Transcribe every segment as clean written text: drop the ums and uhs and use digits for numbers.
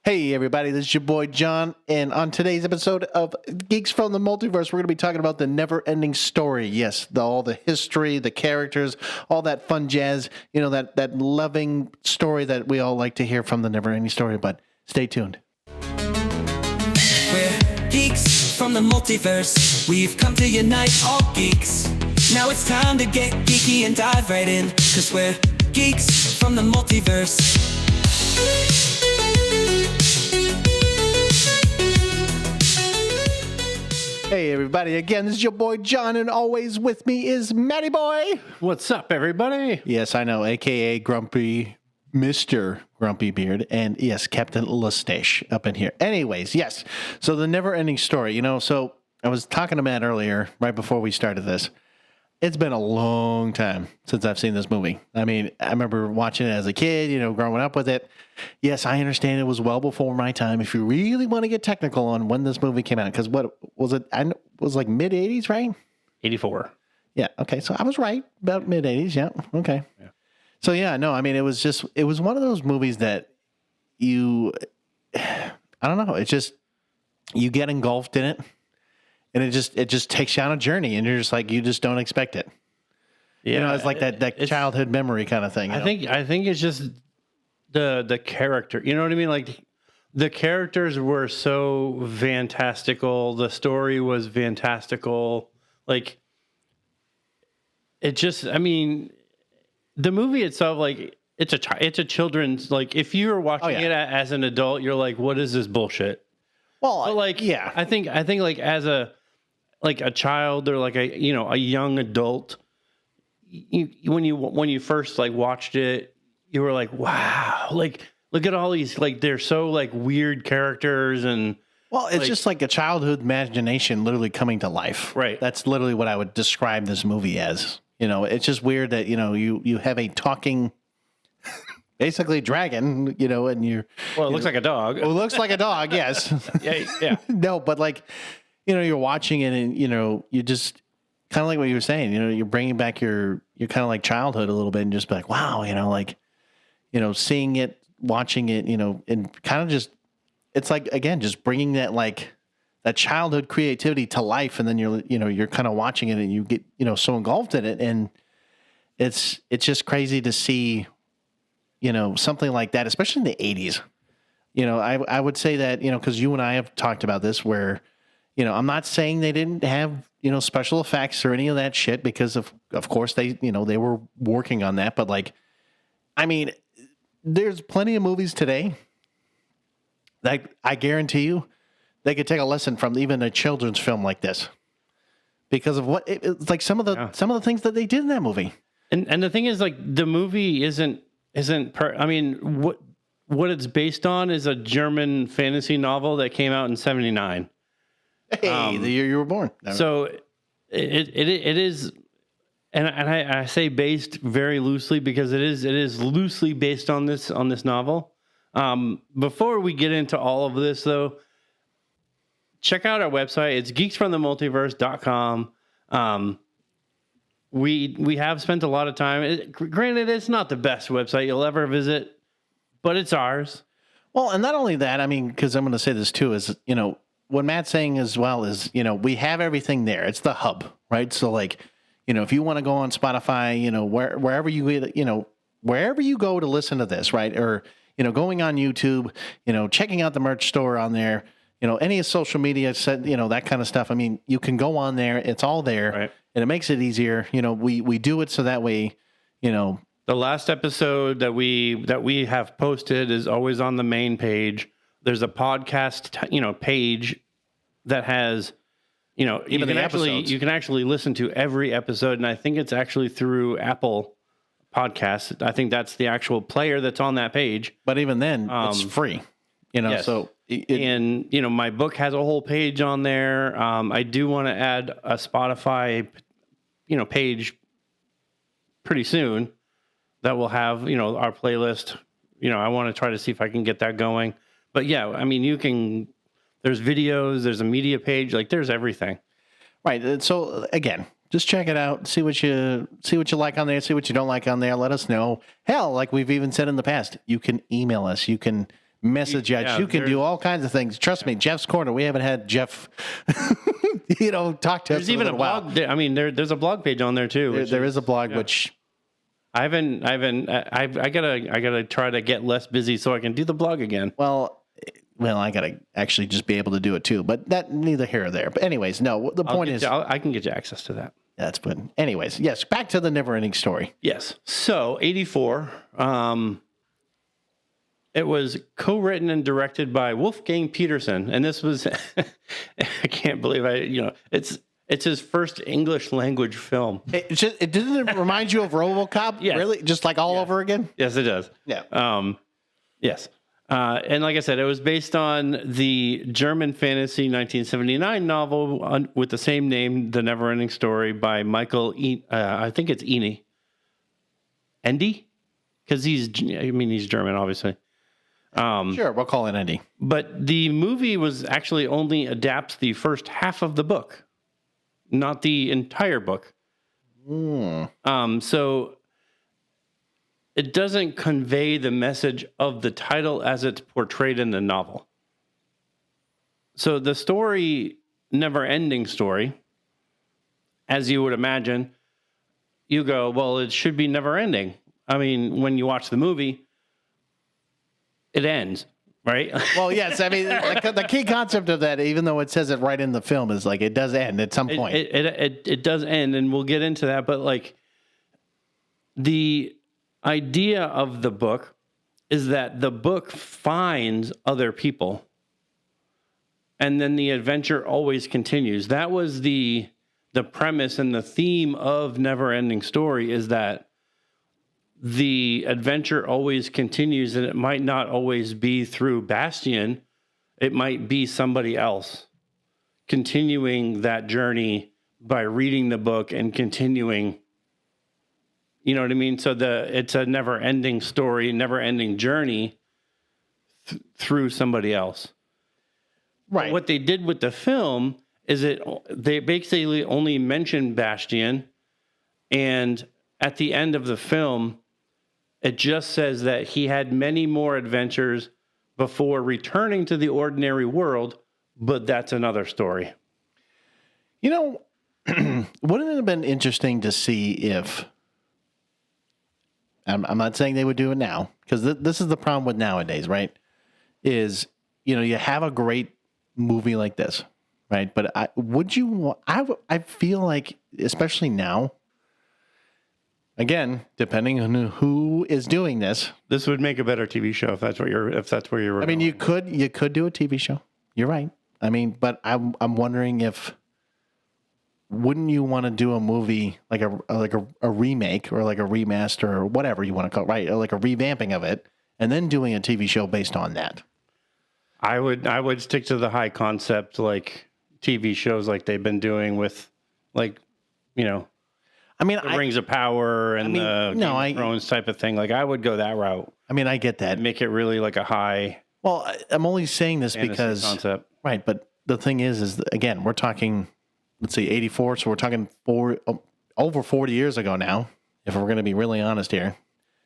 Hey everybody, this is your boy John, and on today's episode of Geeks From The Multiverse, we're going to be talking about the NeverEnding Story. Yes, all the history, the characters, all that fun jazz, that loving story that we all like to hear from the NeverEnding Story, but stay tuned. We're Geeks From The Multiverse. We've come to unite all geeks. Now it's time to get geeky and dive right in, 'cause we're Geeks From The Multiverse. Hey everybody, again, this is your boy John, and always with me is Matty Boy. What's up, everybody? Yes, I know, a.k.a. Grumpy, Mr. Grumpy Beard, and yes, Captain Lustache up in here. Anyways, yes, so the NeverEnding Story, so I was talking to Matt earlier, right before we started this. It's been a long time since I've seen this movie. I mean, I remember watching it as a kid, growing up with it. Yes, I understand it was well before my time. If you really want to get technical on when this movie came out, because what was it? I was like mid 80s, right? 84. Yeah. Okay. So I was right about mid 80s. Yeah. Okay. Yeah. So yeah, no, I mean, it was one of those movies that I don't know. You get engulfed in it. And it just takes you on a journey, and you're just like, you just don't expect it. Yeah, it's like that childhood memory kind of thing. I think it's just the character. You know what I mean? Like the characters were so fantastical. The story was fantastical. Like it just, I mean, the movie itself, like it's a children's. Like if you're watching it as an adult, you're like, what is this bullshit? Well, but like, yeah, I think like as a child or like a young adult, when you first like watched it, you were like, wow, like look at all these, like they're so like weird characters. And well, it's just like a childhood imagination literally coming to life. Right. That's literally what I would describe this movie as. It's just weird that you have a talking basically dragon, and you're... Well, it looks like a dog. Well, it looks like a dog, yes. Yeah. No, but like, you're watching it and, you just... Kind of like what you were saying, you're bringing back your kind of like childhood a little bit and just be like, wow, seeing it, watching it, and kind of just... It's like, again, just bringing that like... that childhood creativity to life, and then you're kind of watching it and you get, so engulfed in it, and it's just crazy to see... something like that, especially in the 80s. I would say that, because you and I have talked about this where, I'm not saying they didn't have, special effects or any of that shit, because of course they were working on that. But like, I mean, there's plenty of movies today that I guarantee you they could take a lesson from even a children's film like this, because of what it's like some of the things that they did in that movie. And the thing is, like, the movie I mean, what it's based on is a German fantasy novel that came out in 1979. Hey, the year you were born. So it is, and I say based very loosely because it is loosely based on this novel. Before we get into all of this, though, check out our website. It's geeksfromthemultiverse.com. We have spent a lot of time. Granted, it's not the best website you'll ever visit, but it's ours. Well, and not only that, I mean, because I'm going to say this too, is, what Matt's saying as well is, we have everything there. It's the hub, right? So like, if you want to go on Spotify, wherever you go to listen to this, right? Or, going on YouTube, checking out the merch store on there, any social media, that kind of stuff. I mean, you can go on there. It's all there. Right. And it makes it easier. We do it so that way, the last episode that we have posted is always on the main page. There's a podcast, page that has, even you can actually listen to every episode. And I think it's actually through Apple Podcasts. I think that's the actual player that's on that page. But even then, it's free, yes. So. And, my book has a whole page on there. I do want to add a Spotify, page pretty soon that will have, our playlist. I want to try to see if I can get that going. But yeah, I mean, there's videos, there's a media page, like there's everything. Right. So again, just check it out, see what you like on there, see what you don't like on there. Let us know. Hell, like we've even said in the past, you can email us, you can message yet. Yeah, You can do all kinds of things. Trust me, Jeff's Corner. We haven't had Jeff, talk to us. There's even a blog. I mean, there's a blog page on there too. There is a blog, which I gotta try to get less busy so I can do the blog again. Well, I gotta actually just be able to do it too. But that neither here or there. But anyways, no. The point is, I can get you access to that. That's good. Anyways, yes. Back to the NeverEnding Story. Yes. So 84. It was co-written and directed by Wolfgang Peterson, and this was I can't believe it's his first English language film. It didn't remind you of RoboCop? Yes. Really? Just like all over again? Yes, it does. Yeah. Yes. And like I said, it was based on the German fantasy 1979 novel with the same name, The NeverEnding Story, by Michael I think it's Ende? Because he's German, obviously. Sure, we'll call it Ende. But the movie was actually only adapts the first half of the book, not the entire book. So it doesn't convey the message of the title as it's portrayed in the novel. So the story, NeverEnding Story, as you would imagine, you go, well, it should be never ending. I mean, when you watch the movie, it ends, right? Well, yes. I mean, the key concept of that, even though it says it right in the film, is like it does end at some point. It does end, and we'll get into that. But like the idea of the book is that the book finds other people, and then the adventure always continues. That was the premise and the theme of NeverEnding Story, is that the adventure always continues, and it might not always be through Bastian. It might be somebody else continuing that journey by reading the book and continuing. You know what I mean? So it's a never-ending story, never-ending journey through somebody else. Right. But what they did with the film is they basically only mentioned Bastian, and at the end of the film, it just says that he had many more adventures before returning to the ordinary world, but that's another story. You know, wouldn't it have been interesting to see if, I'm not saying they would do it now, because this is the problem with nowadays, right? Is, you have a great movie like this, right? But I feel like, especially now, again, depending on who is doing this would make a better TV show if that's where you're I mean, you could do a TV show. You're right. I mean, but I'm wondering if, wouldn't you want to do a movie like a remake or like a remaster or whatever you want to call it, right? Or like a revamping of it, and then doing a TV show based on that. I would stick to the high concept like TV shows like they've been doing with the Rings of Power and the Game of Thrones type of thing. Like I would go that route. I mean, I get that. Make it really like a high. Well, I'm only saying this because concept. Right, but the thing is again, we're talking, let's see, 84, so we're talking over 40 years ago now, if we're going to be really honest here.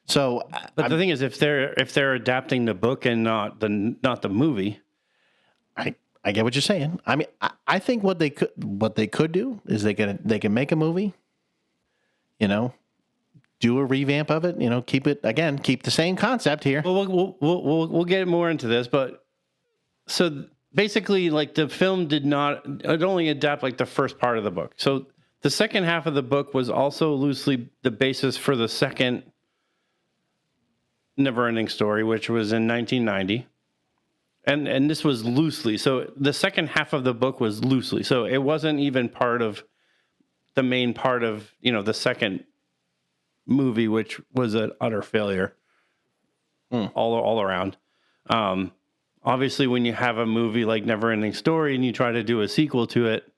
So, but the thing is, if they're adapting the book and not the movie, I get what you're saying. I mean, I think what they could do is they can make a movie, do a revamp of it, keep the same concept here. Well, we'll get more into this, but so basically, like the film it only adapt like the first part of the book. So the second half of the book was also loosely the basis for the second NeverEnding Story, which was in 1990. And this was loosely. So the second half of the book was loosely. So it wasn't even part of the main part of, the second movie, which was an utter failure all around. Obviously, when you have a movie like NeverEnding Story and you try to do a sequel to it,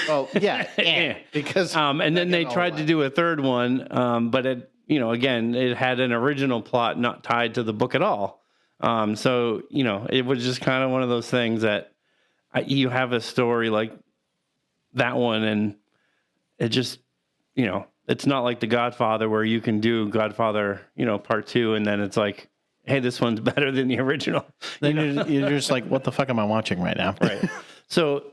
Well, yeah, because and then they tried to do a third one, but it, again, it had an original plot not tied to the book at all. So it was just kind of one of those things that you have a story like that one, and it just, it It's not like The Godfather where you can do Godfather, part 2, and then it's like, hey, this one's better than the original. Then you're just like, what the fuck am I watching right now? Right. So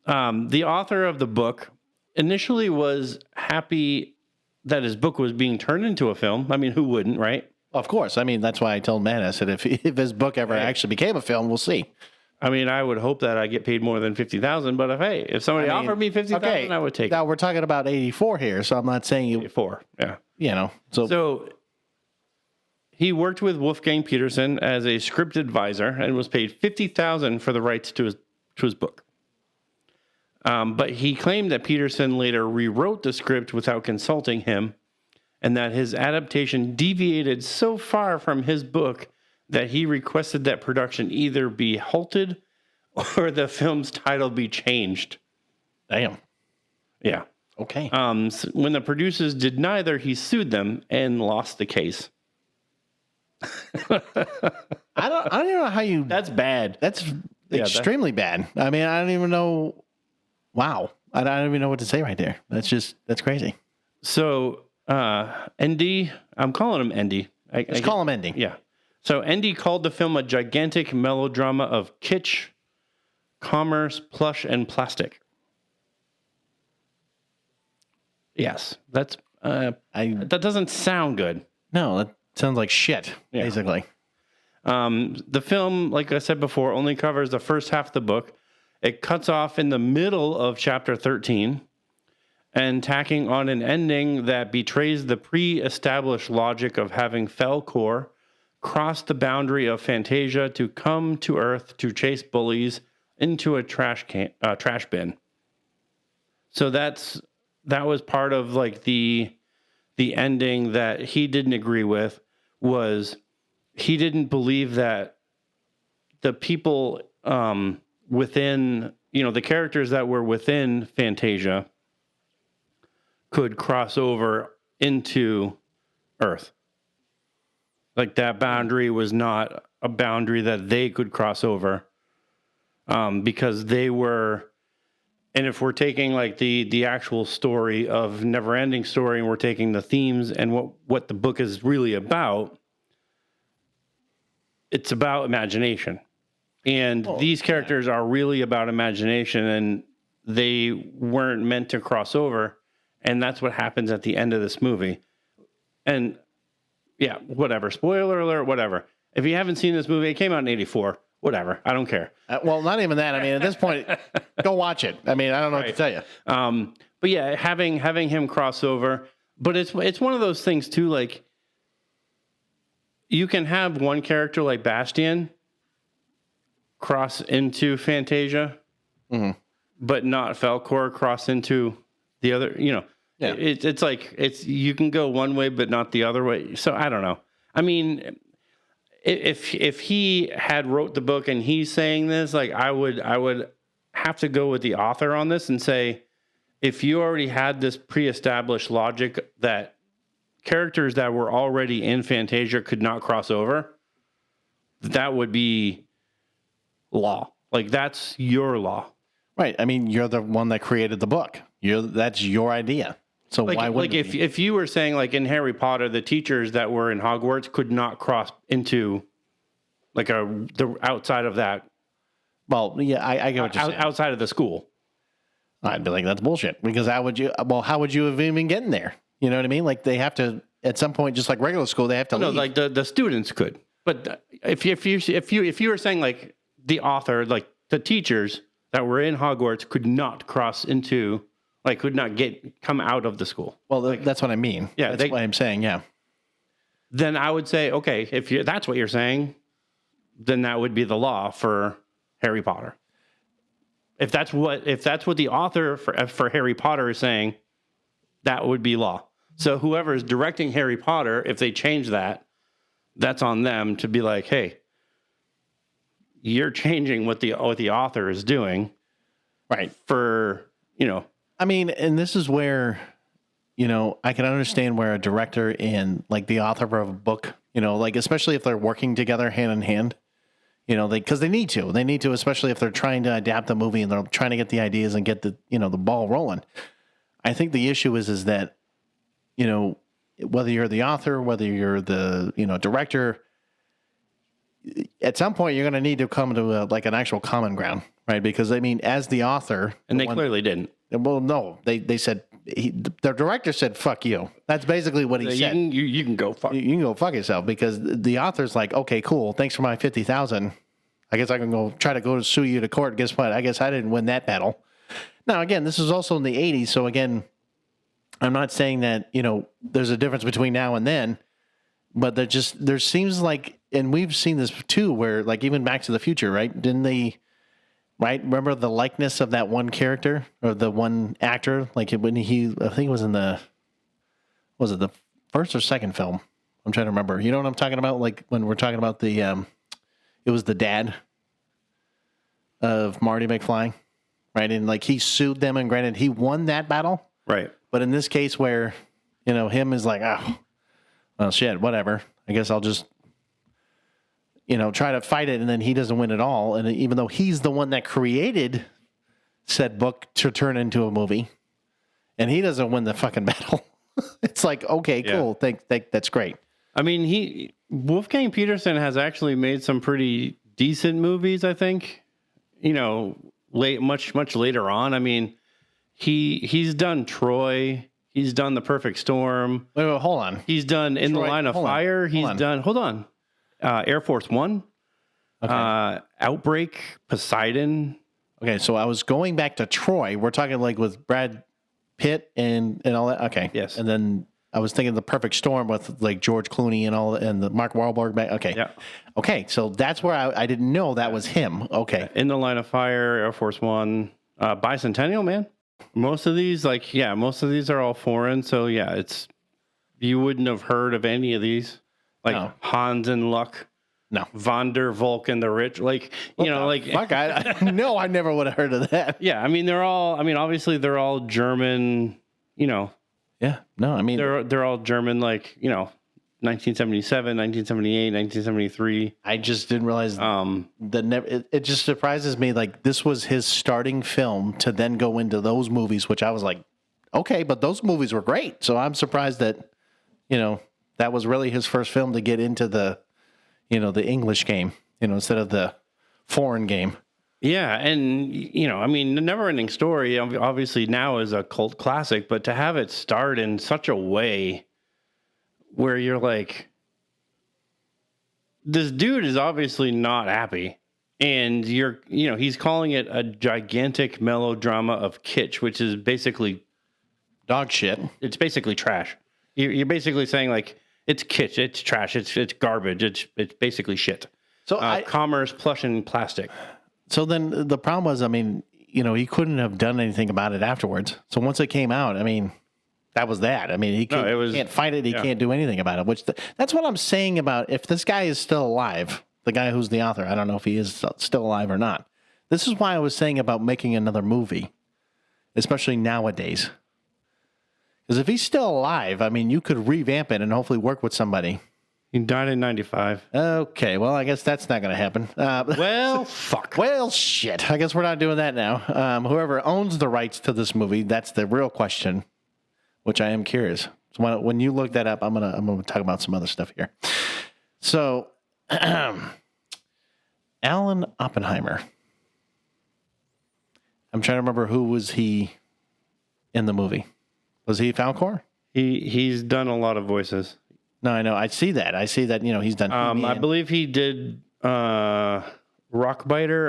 the author of the book initially was happy that his book was being turned into a film. I mean, who wouldn't, right? Of course. I mean, that's why I told Matt, I said, if his book ever actually became a film, we'll see. I mean, I would hope that I get paid more than $50,000, but if somebody offered me $50,000, I would take it. Now we're talking about 84 here, so I'm not saying you. 84, yeah. So he worked with Wolfgang Peterson as a script advisor and was paid $50,000 for the rights to his book. But he claimed that Peterson later rewrote the script without consulting him, and that his adaptation deviated so far from his book that he requested that production either be halted or the film's title be changed. Damn. Yeah. Okay. So when the producers did neither, he sued them and lost the case. I don't even know how you. That's bad. That's extremely bad. I mean, I don't even know. Wow. I don't even know what to say right there. That's crazy. So, ND, I'm calling him ND. Let's call him ND. Yeah. So ND called the film a gigantic melodrama of kitsch, commerce, plush, and plastic. Yes, that doesn't sound good. No, that sounds like shit, basically. The film, like I said before, only covers the first half of the book. It cuts off in the middle of chapter 13 and tacking on an ending that betrays the pre-established logic of having Falkor cross the boundary of Fantasia to come to Earth to chase bullies into a trash bin. So that was part of like the ending that he didn't agree with. Was he didn't believe that the people within, the characters that were within Fantasia could cross over into Earth. Like that boundary was not a boundary that they could cross over because they were, and if we're taking like the actual story of NeverEnding Story and we're taking the themes and what the book is really about, it's about imagination. And these characters are really about imagination, and they weren't meant to cross over. And that's what happens at the end of this movie. And yeah, whatever. Spoiler alert, whatever. If you haven't seen this movie, it came out in 84. Whatever. I don't care. Well, not even that. I mean, at this point, go watch it. I mean, I don't know what to tell you. But yeah, having him cross over. But it's one of those things too, like you can have one character like Bastian cross into Fantasia, but not Falkor cross into the other, Yeah. It's like you can go one way but not the other way. So I don't know. I mean, if he had wrote the book and he's saying this, like I would have to go with the author on this and say, if you already had this pre-established logic that characters that were already in Fantasia could not cross over, that would be law. Like that's your law. Right. I mean, you're the one that created the book. That's your idea. So why wouldn't if you were saying like in Harry Potter, the teachers that were in Hogwarts could not cross into like the outside of that. Well, yeah, I get what you're saying. Outside of the school. I'd be like, that's bullshit. Because how would you have even gotten there? You know what I mean? Like they have to at some point, just like regular school, they have to leave. No, like the students could. But if you were saying like the author, like the teachers that were in Hogwarts could not cross into, like could not come out of the school. Well, that's what I mean. Yeah, that's what I'm saying. Yeah. Then I would say, okay, if that's what you're saying, then that would be the law for Harry Potter. If that's what the author for Harry Potter is saying, that would be law. So whoever is directing Harry Potter, if they change that, that's on them to be like, hey, you're changing what the author is doing, right? I mean, and this is where, I can understand where a director and like the author of a book, like especially if they're working together hand in hand, because they need to, especially if they're trying to adapt the movie and they're trying to get the ideas and get the, the ball rolling. I think the issue is that you know, whether you're the author, whether you're the, you know, director, at some point you're going to need to come to like an actual common ground, right? Because I mean, as the author, And they clearly didn't. well, no, they said the director said, "Fuck you." That's basically what he said. You can go fuck. You can go fuck yourself, because the author's like, okay, cool. Thanks for my 50,000. I guess I can go try to go to sue you to court. Guess what? I guess I didn't win that battle. Now, again, this is also in the 80s. So again, I'm not saying that, you know, there's a difference between now and then, but there seems like, and we've seen this too, where like even Back to the Future, right? Didn't they, right? Remember the likeness of that one character or the one actor? Like when I think it was in was it the first or second film? I'm trying to remember. You know what I'm talking about? Like when we're talking about it was the dad of Marty McFly, right? And like he sued them, and granted he won that battle. Right. But in this case where, you know, him is like, oh, well, shit, whatever. I guess I'll just, you know, try to fight it, and then he doesn't win at all. And even though he's the one that created said book to turn into a movie, and he doesn't win the fucking battle. It's like, okay, cool. Think that's great. I mean, Wolfgang Peterson has actually made some pretty decent movies, I think. You know, much later on. I mean, he's done Troy. He's done The Perfect Storm. Wait, hold on. He's done In the Line of Fire. He's done. Hold on. Air Force One. Okay. Outbreak. Poseidon. Okay, so I was going back to Troy. We're talking like with Brad Pitt and all that. Okay. Yes. And then I was thinking The Perfect Storm with like George Clooney and all, and the Mark Wahlberg back. Okay. Yeah. Okay. So that's where I didn't know that was him. Okay. In the Line of Fire, Air Force One, Bicentennial Man. Most of these are all foreign. So yeah, you wouldn't have heard of any of these, like No. Hans and Luck. No. Von der Volk the Rich, like, you know, like, fuck, I never would have heard of that. yeah, I mean, obviously they're all German, you know, Yeah. No, I mean, they're all German, like, you know, 1977, 1978, 1973. I just didn't realize it just surprises me. Like this was his starting film to then go into those movies, which I was like, okay, but those movies were great. So I'm surprised that, you know, that was really his first film to get into the, you know, the English game, you know, instead of the foreign game. Yeah. And, you know, I mean, The NeverEnding Story obviously now is a cult classic, but to have it start in such a way where you're like, this dude is obviously not happy. And he's calling it a gigantic melodrama of kitsch, which is basically Dog shit. It's basically trash. You're basically saying like, it's kitsch, it's trash, it's garbage, it's basically shit. So commerce, plush, and plastic. So then the problem was, I mean, you know, he couldn't have done anything about it afterwards. So once it came out, I mean, that was that. I mean, he can't fight it. He can't do anything about it. Which that's what I'm saying about if this guy is still alive, the guy who's the author. I don't know if he is still alive or not. This is why I was saying about making another movie, especially nowadays. Because if he's still alive, I mean, you could revamp it and hopefully work with somebody. He died in 95. Okay, well, I guess that's not going to happen. Well, fuck. Well, shit. I guess we're not doing that now. Whoever owns the rights to this movie, that's the real question, which I am curious. So when you look that up, I'm gonna talk about some other stuff here. So, Alan Oppenheimer. I'm trying to remember who was he in the movie. Was he Falkor? He's done a lot of voices. No, I know. I see that. You know, he's done. I believe he did Rockbiter.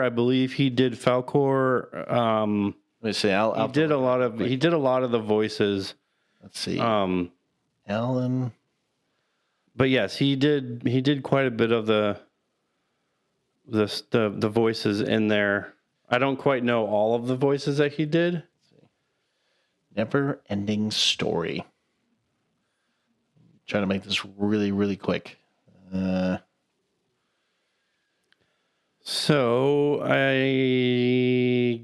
I believe he did Falkor. Let me see. He did a lot of the voices. Let's see. Alan. But yes, he did quite a bit of the voices in there. I don't quite know all of the voices that he did. NeverEnding Story. Trying to make this really, really quick. So I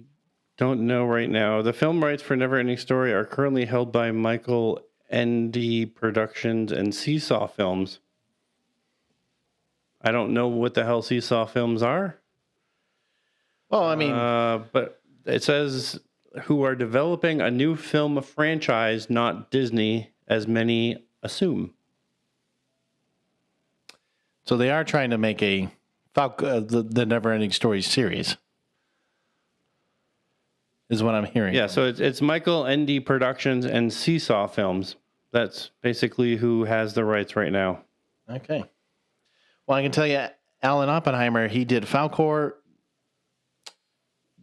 don't know right now. The film rights for NeverEnding Story are currently held by Michael Ende Productions and Seesaw Films. I don't know what the hell Seesaw Films are. Well, I mean, but it says who are developing a new film franchise, not Disney, as many assume. So they are trying to make a the NeverEnding Story series, is what I'm hearing. Yeah, so it's Michael N.D. Productions and Seesaw Films. That's basically who has the rights right now. Okay. Well, I can tell you, Alan Oppenheimer, he did Falkor,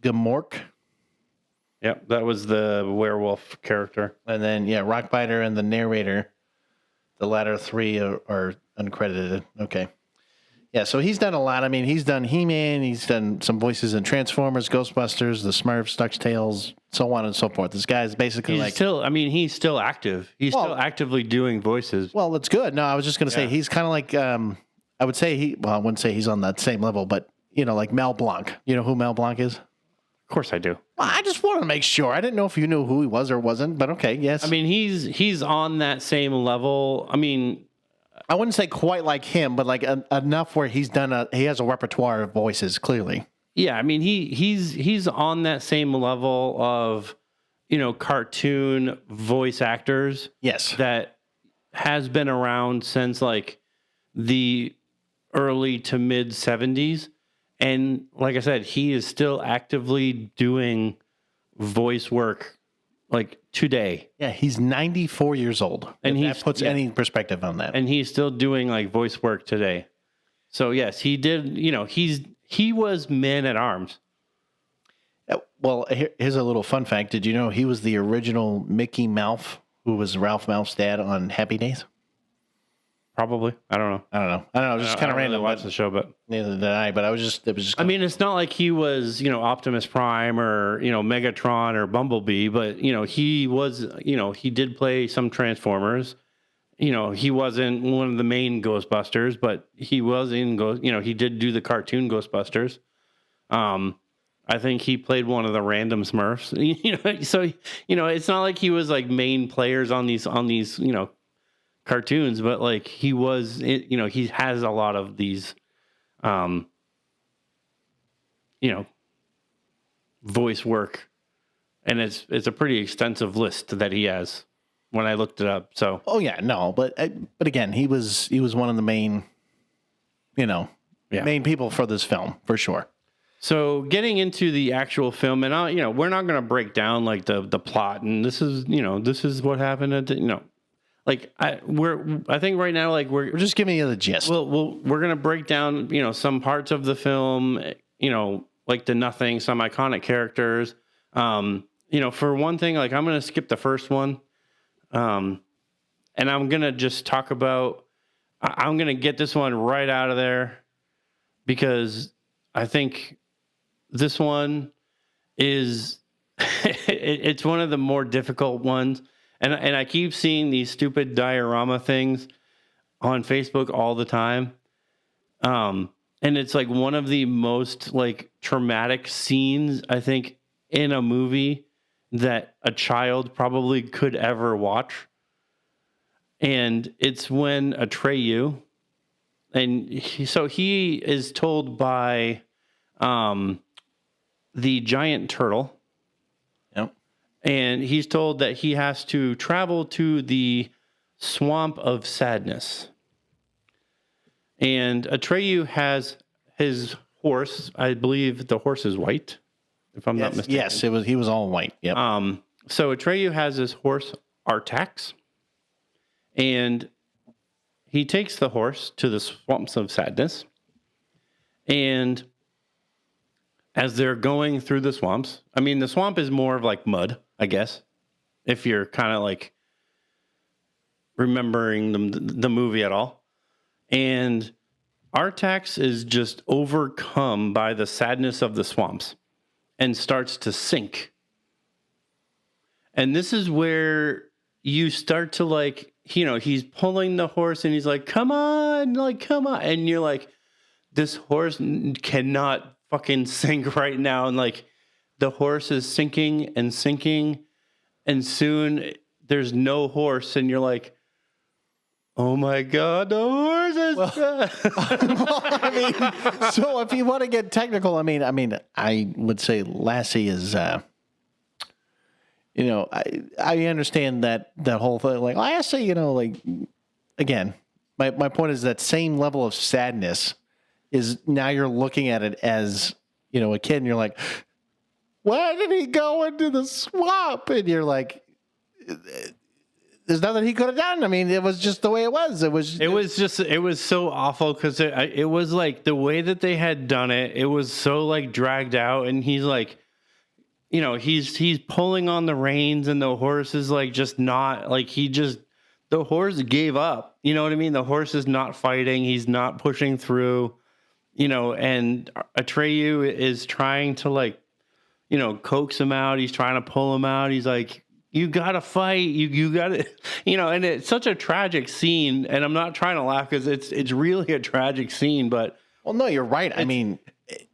Gamork, Yep, that was the werewolf character. and then, Rockbiter and the narrator. The latter three are uncredited. Okay. Yeah, so he's done a lot. I mean, he's done He-Man, he's done some voices in Transformers, Ghostbusters, the Smurfs, DuckTales, so on and so forth. This guy's basically He's still active. He's still actively doing voices. Well, that's good. No, I was just going to say he's kind of like, I would say I wouldn't say he's on that same level, but, like Mel Blanc. You know who Mel Blanc is? Of course I do. Well, I just wanted to make sure. I didn't know if you knew who he was or wasn't, but okay, yes. I mean, he's on that same level. I mean, I wouldn't say quite like him, but like enough where he has a repertoire of voices, clearly. yeah, I mean, he's on that same level of, cartoon voice actors. Yes. That has been around since like the early to mid 70s. And like I said, he is still actively doing voice work like today. Yeah, he's 94 years old. And if that puts any perspective on that. And he's still doing like voice work today. So yes, he did, he was Man at Arms. Well, here's a little fun fact. Did you know he was the original Mickey Mouse, who was Ralph Malph's dad on Happy Days? Probably. I don't know. Just kind of random. Really watch the show, but neither did I. But it was just. I mean, it's not like he was, Optimus Prime or Megatron or Bumblebee, but he was, he did play some Transformers. He wasn't one of the main Ghostbusters, but he was in he did do the cartoon Ghostbusters. I think he played one of the random Smurfs. So it's not like he was like main players on these cartoons, but like he was, he has a lot of these, voice work, and it's a pretty extensive list that he has when I looked it up. So, but again, he was one of the main, main people for this film for sure. So getting into the actual film, and we're not going to break down like the plot, and this is what happened at the, like I think right now, like we're just giving you the gist. We're gonna break down, some parts of the film, like the nothing, some iconic characters. For one thing, like I'm gonna skip the first one, and I'm gonna just talk about. I'm gonna get this one right out of there because I think this one is it's one of the more difficult ones. And I keep seeing these stupid diorama things on Facebook all the time. And it's like one of the most like traumatic scenes, I think, in a movie that a child probably could ever watch. And it's when Atreyu, and he is told by the giant turtle. Yep. And he's told that he has to travel to the swamp of sadness. And Atreyu has his horse. I believe the horse is white, if I'm not mistaken. Yes, he was all white. Yep. So Atreyu has his horse, Artax. And he takes the horse to the swamps of sadness. And as they're going through the swamps, I mean, the swamp is more of like mud, I guess, if you're kind of like remembering the movie at all. And Artax is just overcome by the sadness of the swamps and starts to sink. And this is where you start to like, he's pulling the horse and he's like, come on. And you're like, this horse cannot fucking sink right now. And like the horse is sinking, and soon there's no horse, and you're like, oh my God, the horse is so if you want to get technical, I mean, I would say Lassie is you know, I understand that whole thing. Like, I say, you know, like, again, my point is that same level of sadness is now you're looking at it as, you know, a kid, and you're like, why did he go into the swamp? And you're like, there's nothing he could have done. I mean, it was just the way it was. It was so awful because it was like the way that they had done it. It was so like dragged out, and he's like, you know, he's pulling on the reins, and the horse is like just not like the horse gave up. You know what I mean? The horse is not fighting. He's not pushing through. You know, and Atreyu is trying to like, you know, coax him out. He's trying to pull him out. He's like, you gotta fight. You gotta, you know, and it's such a tragic scene. And I'm not trying to laugh because it's really a tragic scene. But well, no, you're right. I mean,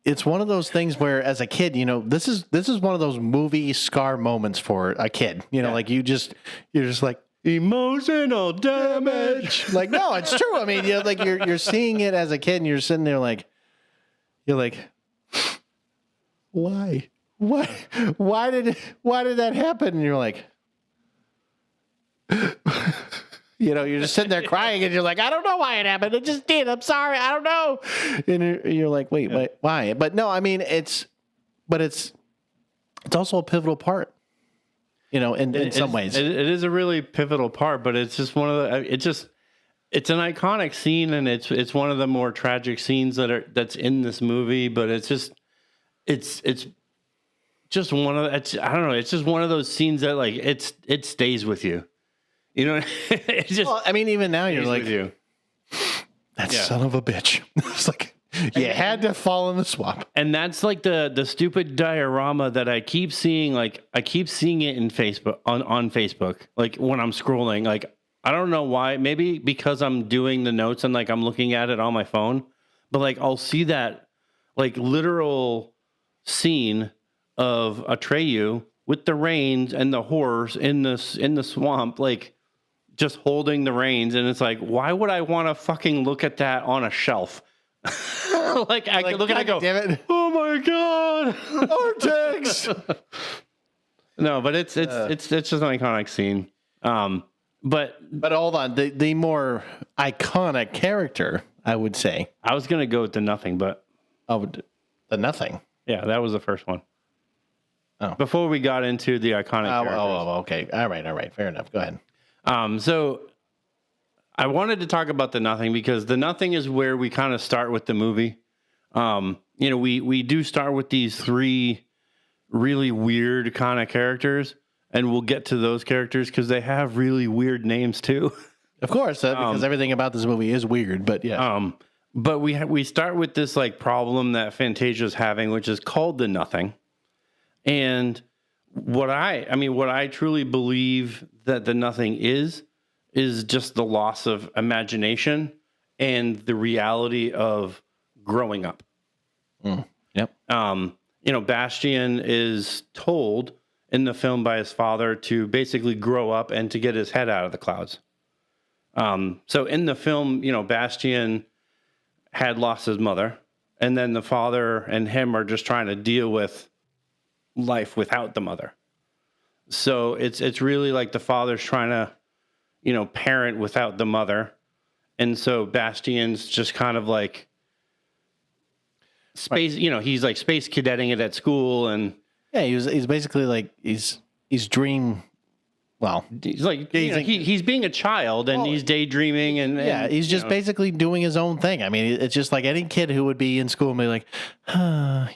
it's one of those things where, as a kid, you know, this is one of those movie scar moments for a kid. You know, like you're just like emotional damage. Like, no, it's true. I mean, you know, like you're seeing it as a kid, and you're sitting there like, you're like, why did that happen? And you're like, you know, you're just sitting there crying, and you're like, I don't know why it happened. It just did. I'm sorry. I don't know. And you're like, wait, why? But no, I mean, it's also a pivotal part, you know, in some ways. It is a really pivotal part, but it's just one of the, it's an iconic scene, and it's one of the more tragic scenes that's in this movie, but it's just one of, I don't know, it's just one of those scenes that like it stays with you. You know, it's just, well, I mean, even now you're like, that son of a bitch. It's like, you had to fall in the swamp. And that's like the stupid diorama that I keep seeing. Like, I keep seeing it in Facebook, on Facebook, like when I'm scrolling. Like, I don't know why. Maybe because I'm doing the notes and like I'm looking at it on my phone. But like I'll see that like literal scene of Atreyu with the reins and the horse in the swamp, like just holding the reins. And it's like, why would I want to fucking look at that on a shelf? Like I could look at it and go, damn it. Oh my God, Artex. No, but it's just an iconic scene. But hold on, the more iconic character, I would say. I was gonna go with the Nothing, but the Nothing. Yeah, that was the first one. Oh, before we got into the iconic characters. Okay, all right, fair enough. Go ahead. So I wanted to talk about the Nothing because the Nothing is where we kind of start with the movie. You know, we do start with these three really weird kind of characters. And we'll get to those characters because they have really weird names too. Of course, because everything about this movie is weird. But yeah, but we start with this like problem that Fantasia is having, which is called the Nothing. And what I truly believe that the Nothing is just the loss of imagination and the reality of growing up. Yep. You know, Bastian is told in the film by his father to basically grow up and to get his head out of the clouds. So in the film, you know, Bastian had lost his mother, and then the father and him are just trying to deal with life without the mother. So it's really like the father's trying to, you know, parent without the mother. And so Bastian's just kind of like space, you know, he's like space cadetting it at school, and yeah, he's basically like he's dream. Well, he's like he's being a child, and he's daydreaming, and he's just basically doing his own thing. I mean, it's just like any kid who would be in school and be like,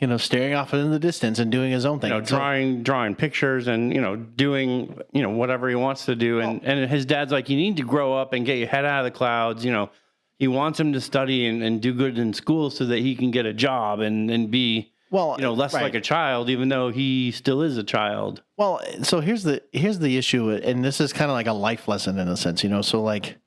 you know, staring off in the distance and doing his own thing, you know, drawing pictures, and you know, doing, you know, whatever he wants to do, and his dad's like, you need to grow up and get your head out of the clouds. You know, he wants him to study and do good in school so that he can get a job and be, well, you know, less like a child, even though he still is a child. Well, so here's the issue, and this is kind of like a life lesson in a sense, you know. So like,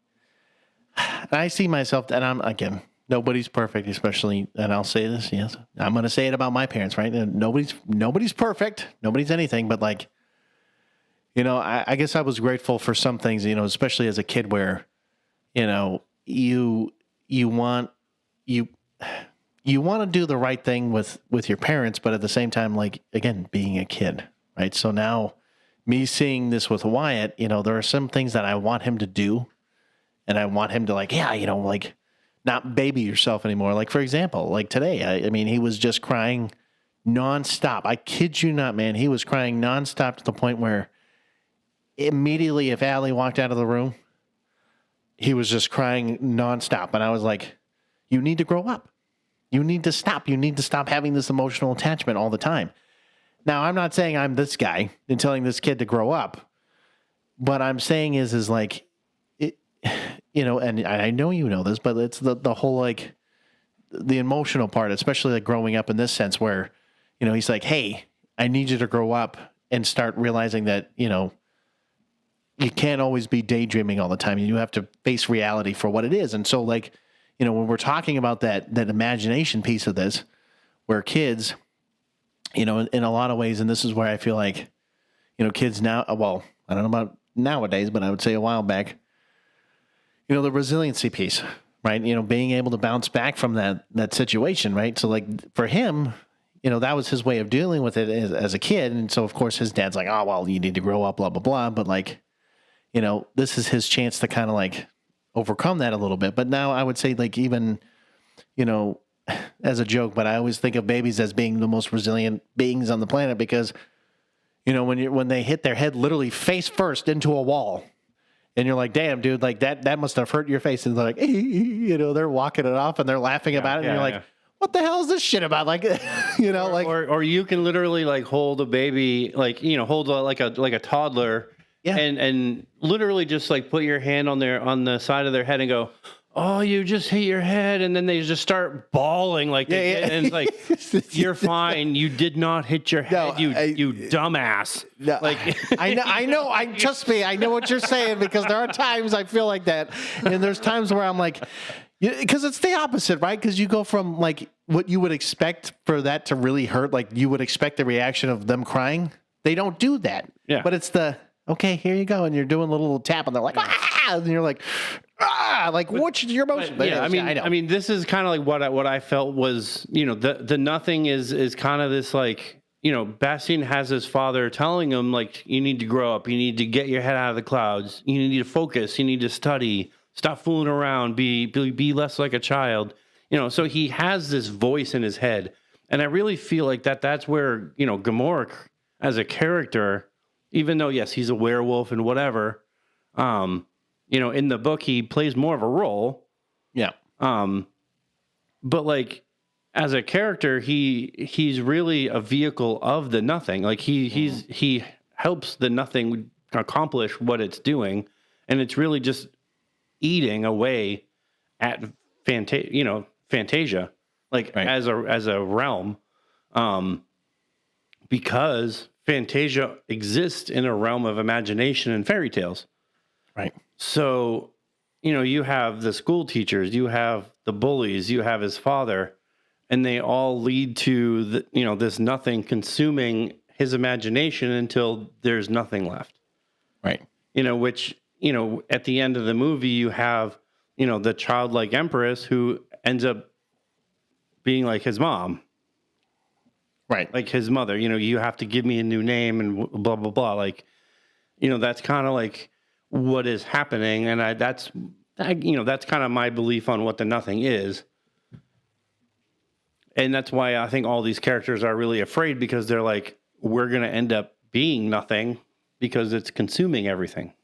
I see myself, and I'm, again, nobody's perfect, especially, and I'll say this, yes, I'm going to say it about my parents, right? And nobody's perfect, nobody's anything, but like, you know, I guess I was grateful for some things, you know, especially as a kid, where, you know, you want to do the right thing with your parents, but at the same time, like, again, being a kid, right? So now me seeing this with Wyatt, you know, there are some things that I want him to do, and I want him to like, yeah, you know, like not baby yourself anymore. Like, for example, like today, I mean, he was just crying nonstop. I kid you not, man. He was crying nonstop to the point where immediately if Allie walked out of the room, he was just crying nonstop. And I was like, you need to grow up. You need to stop. You need to stop having this emotional attachment all the time. Now, I'm not saying I'm this guy and telling this kid to grow up. What I'm saying is like, it, you know, and I know you know this, but it's the whole like the emotional part, especially like growing up in this sense where, you know, he's like, hey, I need you to grow up and start realizing that, you know, you can't always be daydreaming all the time. You have to face reality for what it is. And so like, you know, when we're talking about that imagination piece of this, where kids, you know, in a lot of ways, and this is where I feel like, you know, kids now, well, I don't know about nowadays, but I would say a while back, you know, the resiliency piece, right? You know, being able to bounce back from that situation, right? So like for him, you know, that was his way of dealing with it as a kid. And so, of course, his dad's like, oh, well, you need to grow up, blah, blah, blah. But like, you know, this is his chance to kind of like overcome that a little bit. But now I would say like even, you know, as a joke, but I always think of babies as being the most resilient beings on the planet because, you know, when they hit their head literally face first into a wall and you're like, damn, dude, like that must have hurt your face. And they're like, you know, they're walking it off and they're laughing about it. And you're like, what the hell is this shit about? Like, you know, like, or you can literally like hold a baby, like, you know, hold like a toddler, and literally just like put your hand on the side of their head and go, oh, you just hit your head, and then they just start bawling like, and it's like, you're fine. You did not hit your head, you dumbass. No, like, I know. Trust me, I know what you're saying because there are times I feel like that, and there's times where I'm like. Because it's the opposite, right? Because you go from like what you would expect for that to really hurt, like you would expect the reaction of them crying. They don't do that. Yeah. But it's the, okay, here you go. And you're doing a little tap and they're like, ah, and you're like, ah, like what's your emotion? Yeah, I mean, this is kind of like what I felt was, you know, the nothing is kind of this like, you know, Bastian has his father telling him like, you need to grow up. You need to get your head out of the clouds. You need to focus. You need to study. Stop fooling around. Be less like a child. You know, so he has this voice in his head. And I really feel like that's where, you know, Gamorreek as a character, even though, yes, he's a werewolf and whatever, you know, in the book, he plays more of a role. Yeah. But like as a character, he's really a vehicle of the nothing. Like he helps the nothing accomplish what it's doing. And it's really just eating away at Fantasia, like right. as a realm, because Fantasia exists in a realm of imagination and fairy tales. Right. So, you know, you have the school teachers, you have the bullies, you have his father, and they all lead to this nothing consuming his imagination until there's nothing left. Right. You know, which, you know, at the end of the movie, you have, you know, the childlike empress who ends up being like his mom. Right. Like his mother, you know, you have to give me a new name and blah, blah, blah. Like, you know, that's kind of like what is happening. And that's kind of my belief on what the nothing is. And that's why I think all these characters are really afraid because they're like, we're going to end up being nothing because it's consuming everything.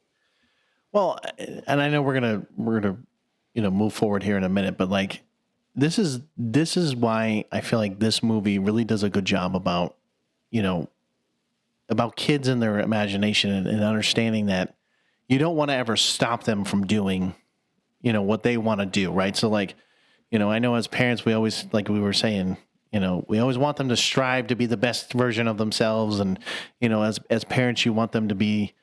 Well, and I know we're gonna you know move forward here in a minute, but like this is why I feel like this movie really does a good job about kids and their imagination and understanding that you don't want to ever stop them from doing what they want to do, right? So like I know as parents we always, like we were saying, we always want them to strive to be the best version of themselves, and as parents you want them to be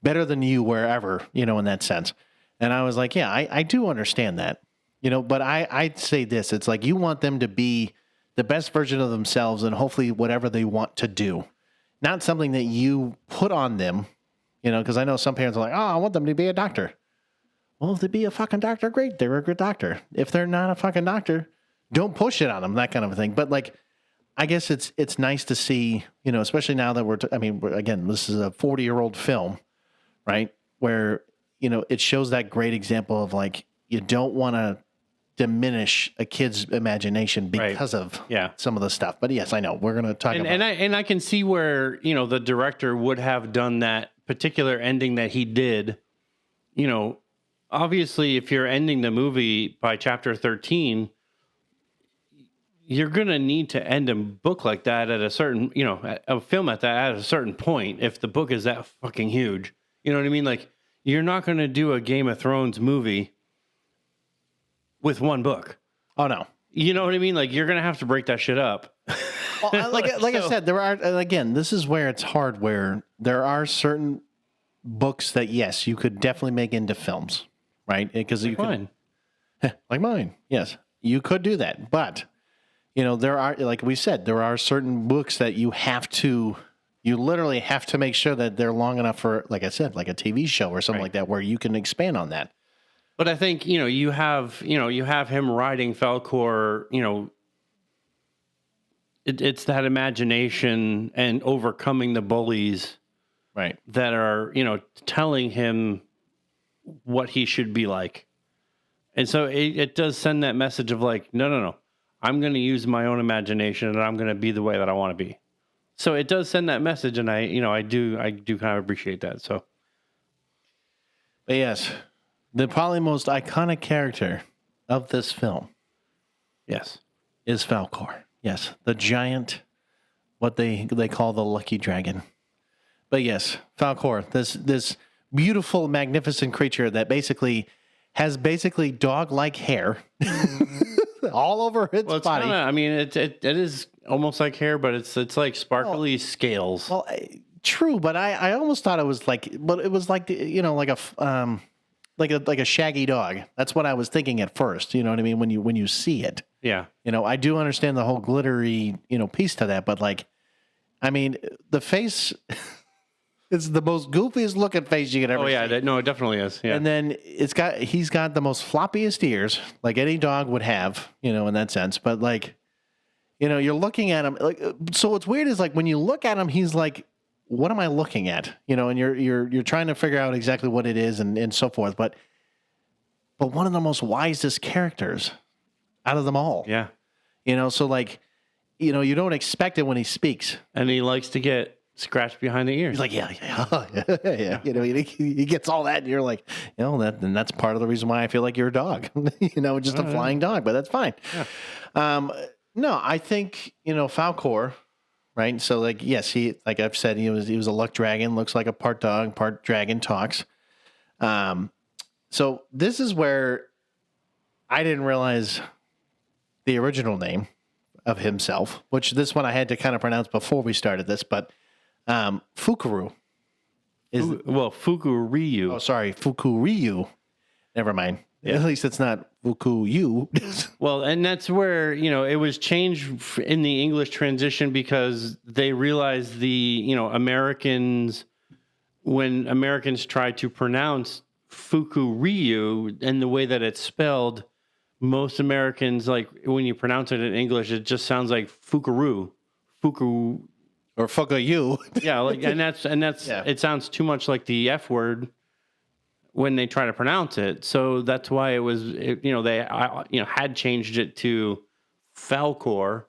better than you wherever, in that sense. And I was like, yeah, I do understand that, but I'd say this, it's like you want them to be the best version of themselves and hopefully whatever they want to do, not something that you put on them, because I know some parents are like, oh, I want them to be a doctor. Well, if they be a fucking doctor, great, they're a good doctor. If they're not a fucking doctor, don't push it on them, that kind of a thing. But like, I guess it's nice to see, especially now that again, this is a 40-year-old film, right? Where, it shows that great example of like, you don't want to diminish a kid's imagination because of some of the stuff. But yes, I know we're going to talk about and I can see where, the director would have done that particular ending that he did. Obviously if you're ending the movie by chapter 13, you're going to need to end a book like that at a certain, a film at a certain point. If the book is that fucking huge, you know what I mean? Like, you're not going to do a Game of Thrones movie with one book. Oh no. You know what I mean? Like, you're going to have to break that shit up. Well, like I said, there are, again, this is where it's hard, where there are certain books that, yes, you could definitely make into films, right? Because you could, like mine. Yes, you could do that. But, there are, like we said, there are certain books that you literally have to make sure that they're long enough for, like I said, like a TV show or something like that, where you can expand on that. But I think, you have him riding Falkor, it's that imagination and overcoming the bullies, right, that are, telling him what he should be like. And so it does send that message of like, no, I'm going to use my own imagination and I'm going to be the way that I want to be. So it does send that message, and I do kind of appreciate that. So, but yes, the probably most iconic character of this film, yes, is Falkor. Yes, the giant, what they call the lucky dragon. But yes, Falkor, this beautiful, magnificent creature that has dog-like hair all over its body. It is almost like hair, but it's like sparkly scales. Well, true, but I almost thought it was like, but it was like like a shaggy dog. That's what I was thinking at first. You know what I mean? When you see it. Yeah. I do understand the whole glittery, piece to that, but like, the face is the most goofiest looking face you could ever see. Oh yeah, no, it definitely is. Yeah. And then he's got the most floppiest ears, like any dog would have, in that sense. But like, you're looking at him like, so what's weird is like when you look at him, he's like, what am I looking at? And you're trying to figure out exactly what it is and so forth. But one of the most wisest characters out of them all. Yeah. So like, you don't expect it when he speaks. And he likes to get scratched behind the ears. He's like, yeah. He gets all that, and you're like, and that's part of the reason why I feel like you're a dog. Just a flying dog, but that's fine. Yeah. No, I think, Falkor, right? So like, yes, he, like I've said, he was a luck dragon, looks like a part dog, part dragon, talks. So this is where I didn't realize the original name of himself, which this one I had to kind of pronounce before we started this, but Fukuryu is Fukuryu. Oh, sorry, Fukuryu. Never mind. Yeah. At least it's not Fukuyu. Well, and that's where it was changed in the English transition because they realized Americans, when Americans tried to pronounce Fukuryu and the way that it's spelled, most Americans, like when you pronounce it in English, it just sounds like Fukaru. Or fuck you. Yeah, like and that's yeah. It sounds too much like the F word when they try to pronounce it. So that's why it was they had changed it to Falkor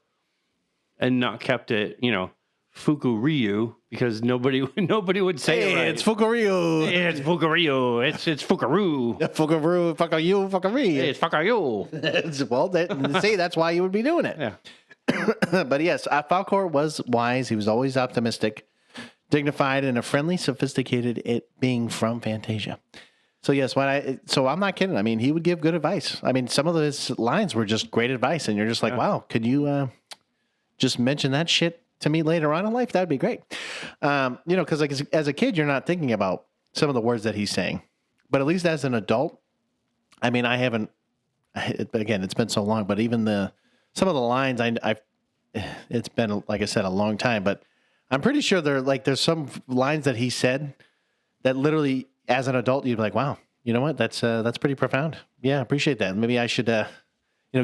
and not kept it, Fukuryu, because nobody would say it right. It's Fukuryu. It's Fukuryu. It's Fukaru. Fukaru, Fukayu, Fukaree. It's Fukayu. Well, see, that's why you would be doing it. Yeah. But yes, Falkor was wise. He was always optimistic, dignified, and a friendly, sophisticated, it being from Fantasia. So yes, so I'm not kidding. He would give good advice. Some of his lines were just great advice, and you're just like, wow, could you just mention that shit to me later on in life? That'd be great. Because like as a kid, you're not thinking about some of the words that he's saying, but at least as an adult, I haven't. Again, it's been so long, but even some of the lines it's been, like I said, a long time, but I'm pretty sure there's some lines that he said that literally as an adult, you'd be like, wow, you know what? That's pretty profound. Yeah. I appreciate that. Maybe I should,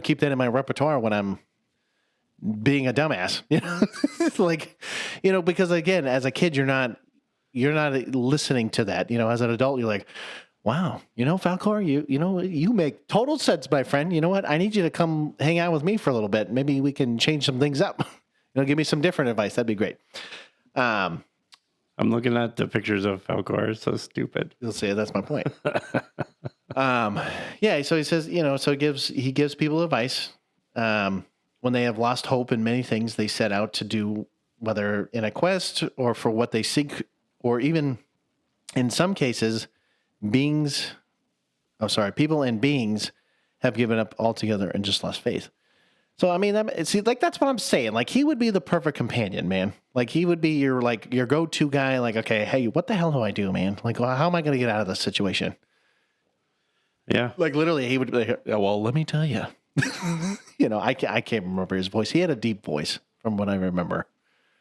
keep that in my repertoire when I'm, being a dumbass. You know, like, you know, because again, as a kid, you're not listening to that. You know, as an adult, you're like, wow, you know, Falkor, you know, you make total sense, my friend. You know what? I need you to come hang out with me for a little bit. Maybe we can change some things up. You know, give me some different advice. That'd be great. I'm looking at the pictures of Falkor. It's so stupid. You'll see. That's my point. Yeah. So he says, you know, so he gives people advice. When they have lost hope in many things they set out to do, whether in a quest or for what they seek, or even in some cases, people and beings have given up altogether and just lost faith. So, I mean, see, like, that's what I'm saying. Like, he would be the perfect companion, man. Like, he would be your go-to guy. Like, okay, hey, what the hell do I do, man? Like, well, how am I going to get out of this situation? Yeah. Like, literally, he would be like, oh, well, let me tell you. You know, I can't remember his voice. He had a deep voice from what I remember.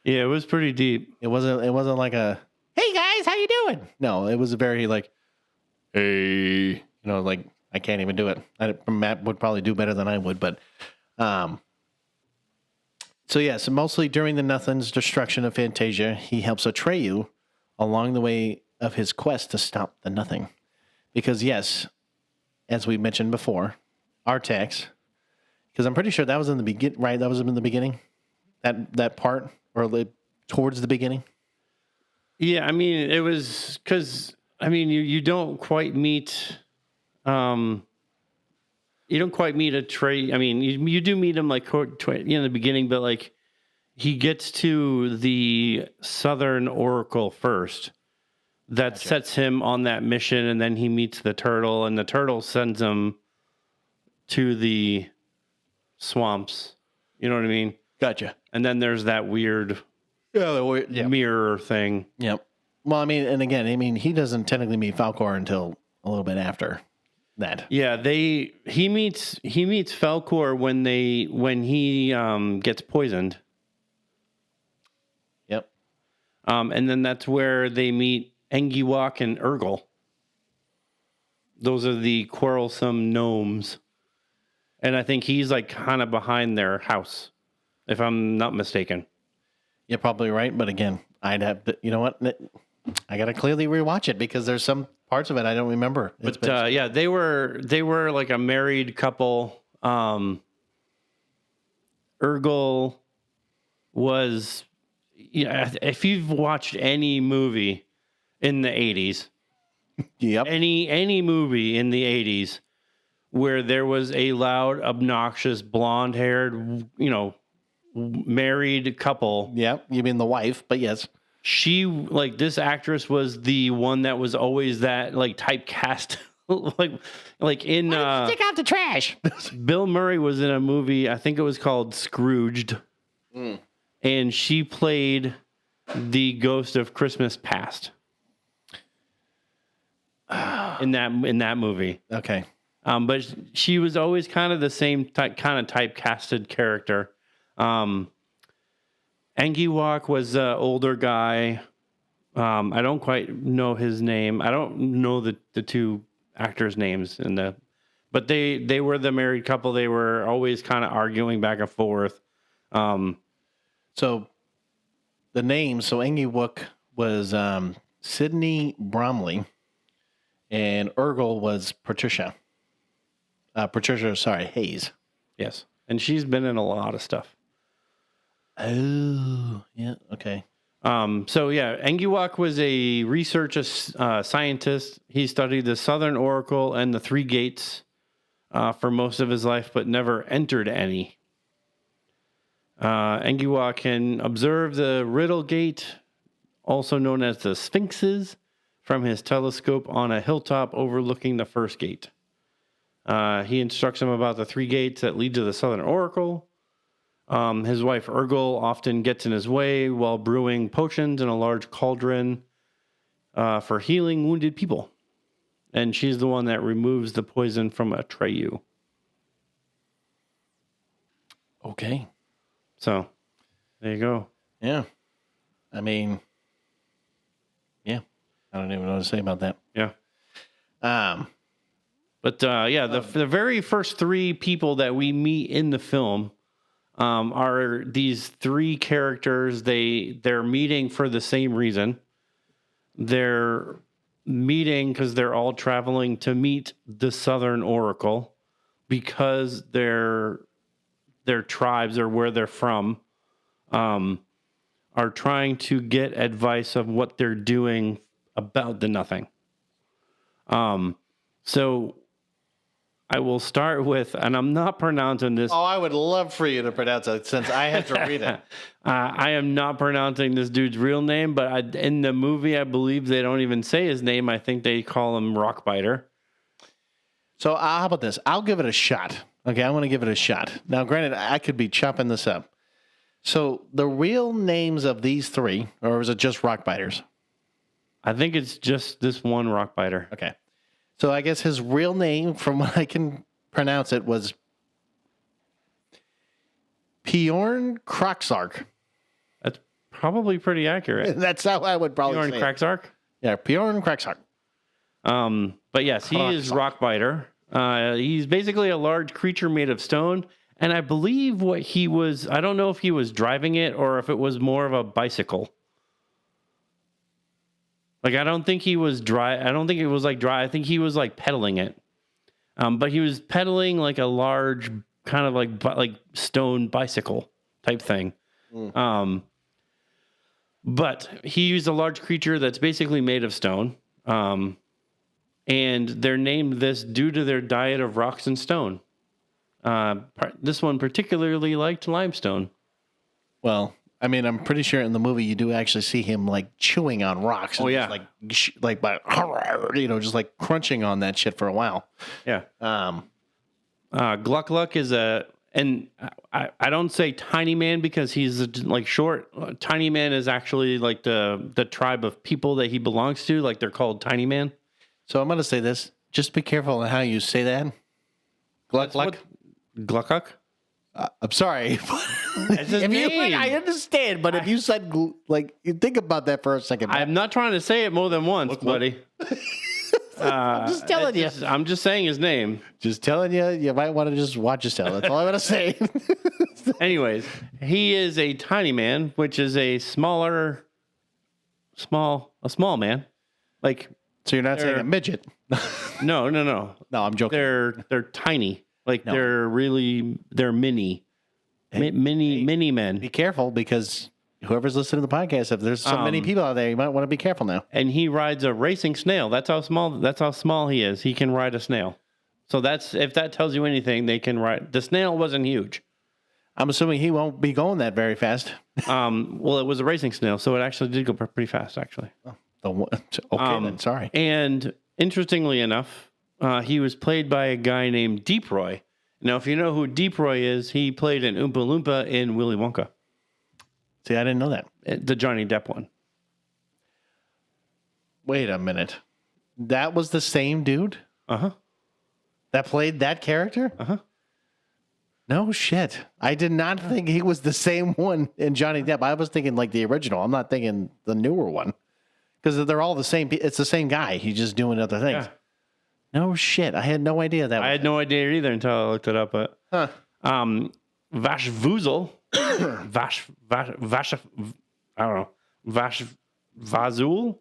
Yeah, it was pretty deep. It wasn't like a, hey, guys, how you doing? No, it was very like, hey, you know, like, I can't even do it. Matt would probably do better than I would, but... So yes, mostly during the Nothing's destruction of Fantasia, he helps Atreyu along the way of his quest to stop the Nothing. Because yes, as we mentioned before, Artax, because I'm pretty sure that was in the beginning, right? That was in the beginning, that part, or towards the beginning. Yeah, I mean, it was because you don't quite meet. You don't quite meet Atreyu. I mean, you do meet him like in the beginning, but like he gets to the Southern Oracle first. That sets him on that mission, and then he meets the turtle, and the turtle sends him to the swamps. You know what I mean? Gotcha. And then there's that weird mirror thing. Yep. Well, I mean, and again, I mean, he doesn't technically meet Falkor until a little bit after that. Yeah, he meets Falkor when he gets poisoned. Yep. And then that's where they meet Engiwak and Urgle. Those are the quarrelsome gnomes. And I think he's like kind of behind their house, if I'm not mistaken. You're probably right, but again, I'd have to, you know what? I got to clearly rewatch it because there's some parts of it I don't remember. But yeah, they were like a married couple. Urgle was, yeah, if you've watched any movie in the 80s, yep, any movie in the 80s where there was a loud, obnoxious, blonde-haired, you know, married couple. Yep, you mean the wife, but yes. She, like, this actress was the one that was always that, like, typecast. like in... Stick out the trash! Bill Murray was in a movie, I think it was called Scrooged. And she played the ghost of Christmas Past. In that movie. Okay. But she was always kind of the same kind of typecasted character. Engiwak was an older guy. I don't quite know his name. I don't know the two actors' names but they were the married couple. They were always kind of arguing back and forth. So the name, Engiwak was Sidney Bromley, and Urgle was Patricia. Hayes. Yes, and she's been in a lot of stuff. Oh, yeah, okay. So yeah, Engiwak was a research scientist. He studied the Southern Oracle and the Three Gates for most of his life, but never entered any. Engiwak can observe the Riddle Gate, also known as the Sphinxes, from his telescope on a hilltop overlooking the first gate. He instructs him about the three gates that lead to the Southern Oracle. His wife Urgle often gets in his way while brewing potions in a large cauldron for healing wounded people. And she's the one that removes the poison from Atreyu. Okay. So, there you go. Yeah. I mean, yeah. I don't even know what to say about that. Yeah. But yeah, the very first three people that we meet in the film, are these three characters. They're meeting for the same reason. They're meeting because they're all traveling to meet the Southern Oracle because their tribes or where they're from are trying to get advice of what they're doing about the Nothing. So I will start with, and I'm not pronouncing this. Oh, I would love for you to pronounce it since I had to read it. I am not pronouncing this dude's real name, but in the movie, I believe they don't even say his name. I think they call him Rockbiter. So how about this? I'll give it a shot. Okay, I'm going to give it a shot. Now, granted, I could be chopping this up. So the real names of these three, or is it just Rockbiters? I think it's just this one Rockbiter. Okay. So I guess his real name, from what I can pronounce it, was Bjorn Kraxark. That's probably pretty accurate. That's how I would probably Bjorn say Kraxark? it. Yeah, Bjorn Kraxark. But yes, he is Rockbiter. He's basically a large creature made of stone. And I believe what he was, I don't know if he was driving it or if it was more of a bicycle. Like, I don't think he was dry. I don't think it was like dry. I think he was like pedaling it. But he was pedaling like a large kind of like stone bicycle type thing. But he used a large creature that's basically made of stone. And they're named this due to their diet of rocks and stone. This one particularly liked limestone. Well, I mean, I'm pretty sure in the movie you do actually see him like chewing on rocks. Oh, and yeah. just just like crunching on that shit for a while. Yeah. Gluck is and I don't say tiny man because he's like short. Tiny man is actually like the tribe of people that he belongs to. Like they're called tiny man. So I'm going to say this. Just be careful on how you say that. Gluck. Gluck. I'm sorry. It's his name. I understand, but if you said, you think about that for a second. I'm not trying to say it more than once, buddy. I'm just telling you. I'm just saying his name. Just telling you, you might want to just watch yourself. That's all I'm going to say. Anyways, he is a tiny man, which is a small man. Like, so you're not saying a midget? No. No, I'm joking. They're tiny. Like they're mini. Mini men. Be careful because whoever's listening to the podcast, if there's so many people out there, you might want to be careful now. And he rides a racing snail. That's how small he is. He can ride a snail. So if that tells you anything, they can ride. The snail wasn't huge. I'm assuming he won't be going that very fast. Well, it was a racing snail, so it actually did go pretty fast, actually. Then sorry. And interestingly enough, he was played by a guy named Deep Roy. Now, if you know who Deep Roy is, he played an Oompa Loompa in Willy Wonka. See, I didn't know that. The Johnny Depp one. Wait a minute. That was the same dude? Uh-huh. That played that character? Uh-huh. No shit. I did not think he was the same one in Johnny Depp. I was thinking like the original. I'm not thinking the newer one. Because they're all the same. It's the same guy. He's just doing other things. Yeah. No shit. I had no idea that. I had no idea either until I looked it up. But Vash Vuzel, Vash, I don't know, Vash Vazul,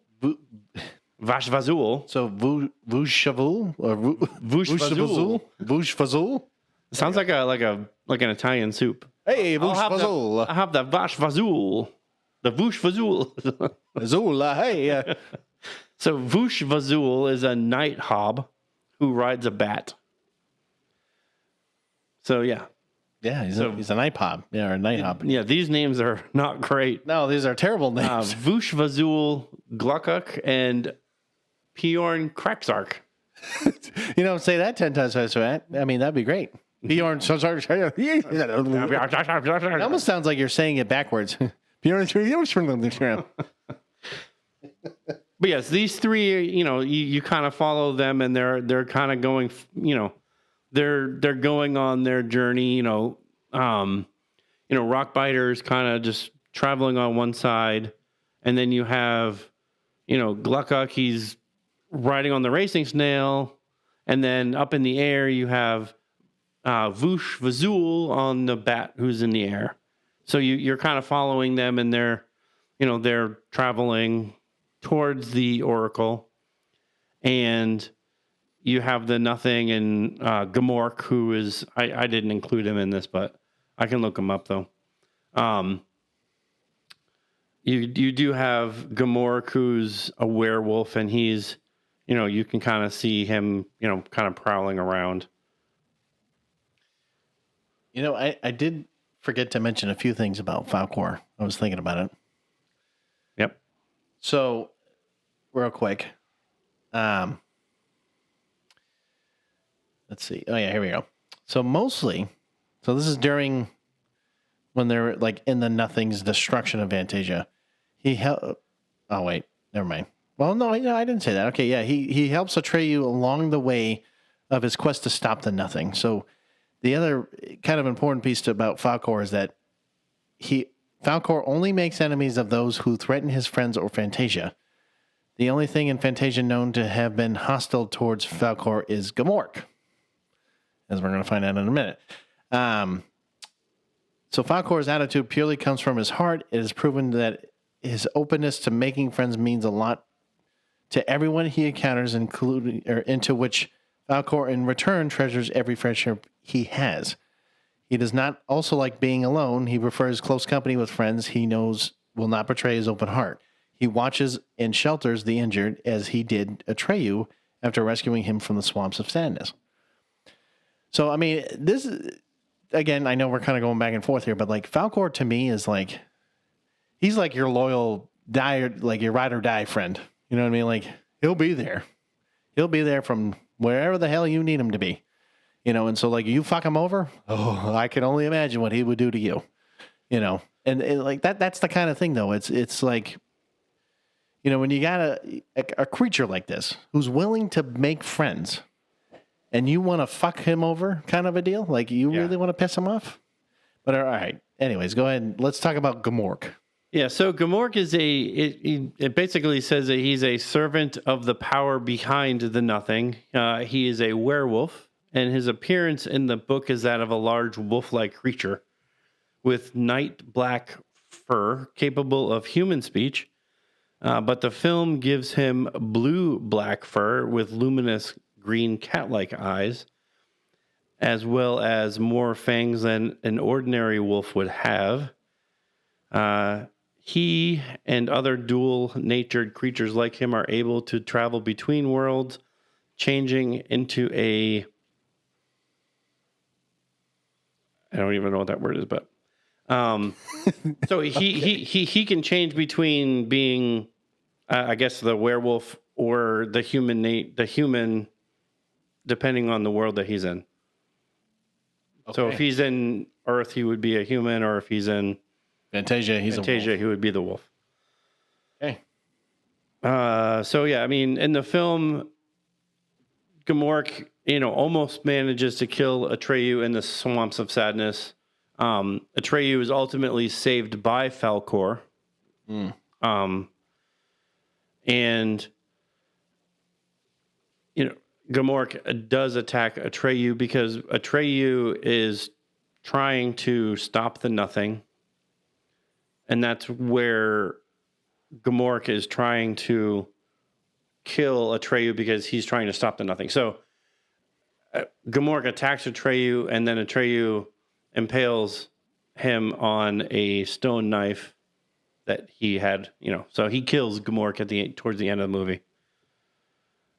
Vash Vazul. So Vush Shavul or Vush Vazul. Vush Fazul. Sounds like an Italian soup. Hey, Vush Fazul. I have the Vash Vazul, the Vush Vazul. Azul, hey. So Vush Vazul is a night hob who rides a bat. So yeah. Yeah, he's a night hob. Yeah, or a night hob. Yeah, these names are not great. No, these are terrible names. Vush Vazul, Gluckuk, and Bjorn Kraxark. Say that 10 times fast. I mean, that'd be great. Bjorn, it almost sounds like you're saying it backwards. But yes, these three, you kind of follow them, and they're kind of going, they're going on their journey. Rockbiter's kind of just traveling on one side, and then you have, Gluckuk, he's riding on the racing snail, and then up in the air you have Vush Vazul on the bat who's in the air. So you're kind of following them, and they're traveling towards the Oracle, and you have the Nothing and Gamork, who is I didn't include him in this, but I can look him up though. You do have Gamork, who's a werewolf, and he's, you can kind of see him, kind of prowling around. I did forget to mention a few things about Falkor. I was thinking about it. Yep. So, real quick. Let's see. Oh, yeah, here we go. So, this is during when they're like in the Nothing's destruction of Fantasia. Oh, wait. Never mind. Well, no, I didn't say that. Okay, yeah. He helps Atreyu along the way of his quest to stop the Nothing. So, the other kind of important piece about Falkor is that Falkor only makes enemies of those who threaten his friends or Fantasia. The only thing in Fantasia known to have been hostile towards Falkor is Gamork, as we're going to find out in a minute. So Falkor's attitude purely comes from his heart. It is proven that his openness to making friends means a lot to everyone he encounters, into which Falkor in return treasures every friendship he has. He does not also like being alone. He prefers close company with friends he knows will not betray his open heart. He watches and shelters the injured, as he did Atreyu after rescuing him from the swamps of sadness. So, I mean, this, again, I know we're kind of going back and forth here, but like Falkor to me is like, he's like your loyal like your ride or die friend. You know what I mean? Like, he'll be there. He'll be there from wherever the hell you need him to be. And so like you fuck him over, I can only imagine what he would do to you. And like that's the kind of thing though. It's like, when you got a creature like this who's willing to make friends and you want to fuck him over kind of a deal, like you really want to piss him off. But all right. Anyways, go ahead. Let's talk about Gamork. Yeah. So Gamork is it basically says that he's a servant of the power behind the Nothing. He is a werewolf. And his appearance in the book is that of a large wolf-like creature with night black fur, capable of human speech. But the film gives him blue-black fur with luminous green cat-like eyes, as well as more fangs than an ordinary wolf would have. He and other dual-natured creatures like him are able to travel between worlds, changing into a... I don't even know what that word is, but so he can change between being, I guess, the werewolf or the human, depending on the world that he's in. Okay. So if he's in Earth, he would be a human, or if he's in Fantasia, he would be the wolf. Okay. So yeah, I mean, in the film, Gamork, almost manages to kill Atreyu in the swamps of sadness. Atreyu is ultimately saved by Falkor. And, Gamork does attack Atreyu because Atreyu is trying to stop the Nothing. And that's where Gamork is trying to kill Atreyu because he's trying to stop the Nothing. So Gamork attacks Atreyu, and then Atreyu impales him on a stone knife that he had, so he kills Gamork towards the end of the movie.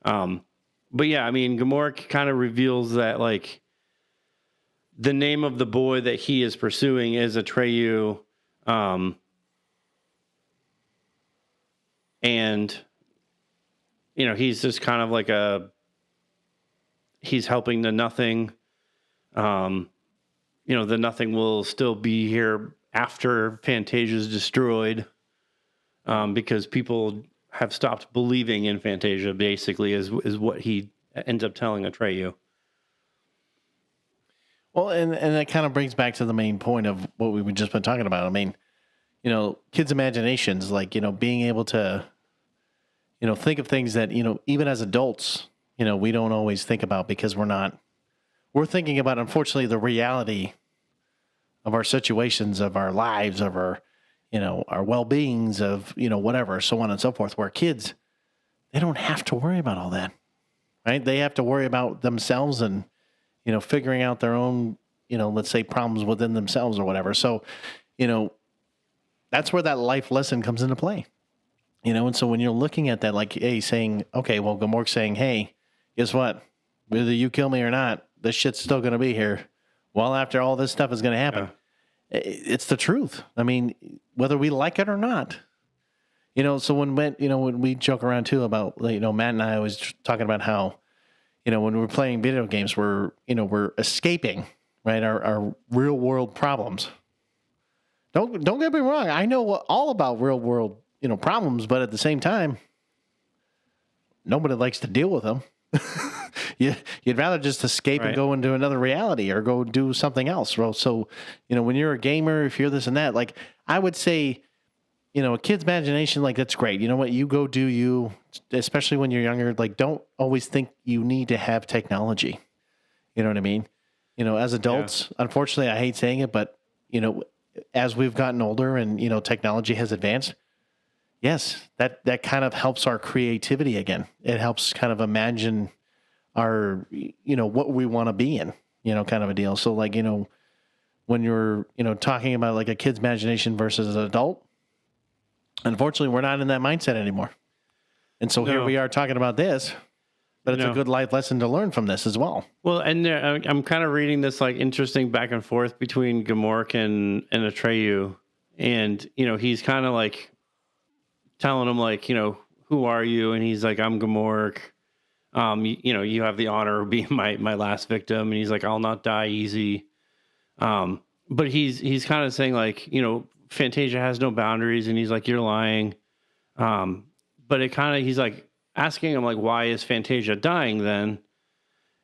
But yeah, I mean, Gamork kind of reveals that like the name of the boy that he is pursuing is Atreyu, and he's just kind of like he's helping the Nothing. The Nothing will still be here after Fantasia is destroyed, because people have stopped believing in Fantasia, basically, is what he ends up telling Atreyu. Well, and that kind of brings back to the main point of what we've just been talking about. I mean, kids' imaginations, like, being able to, think of things that, even as adults, we don't always think about because we're not we're thinking about, unfortunately, the reality of our situations, of our lives, of our, our well-beings, of, whatever, so on and so forth, where kids, they don't have to worry about all that, right? They have to worry about themselves and, figuring out their own, let's say problems within themselves or whatever. So, that's where that life lesson comes into play, and so when you're looking at that, like, hey, saying, okay, well, Gamork's saying, hey, guess what? Whether you kill me or not, this shit's still going to be here. Well, after all this stuff is going to happen. Yeah. It's the truth. I mean, whether we like it or not, so when we joke around too about, Matt and I always talking about how, when we're playing video games, we're escaping, right, our real world problems. Don't get me wrong. I know all about real world, problems, but at the same time, nobody likes to deal with them. You'd rather just escape and go into another reality or go do something else. So, when you're a gamer, if you're this and that, like, I would say, a kid's imagination, like, that's great. You know what? You go do you, especially when you're younger. Like, don't always think you need to have technology. You know what I mean? As adults, unfortunately, I hate saying it, but, as we've gotten older and, technology has advanced, yes, that kind of helps our creativity again. It helps kind of imagine our, what we want to be in, kind of a deal. So, like, when you're, talking about like a kid's imagination versus an adult, unfortunately, we're not in that mindset anymore. And so here we are talking about this, but it's a good life lesson to learn from this as well. Well, and I'm kind of reading this like interesting back and forth between Gamork and Atreyu. And, he's kind of like telling him like, who are you? And he's like, I'm Gamork. You have the honor of being my last victim. And he's like, I'll not die easy. But he's kind of saying like, Fantasia has no boundaries, and he's like, you're lying. But he's like asking him like, why is Fantasia dying then?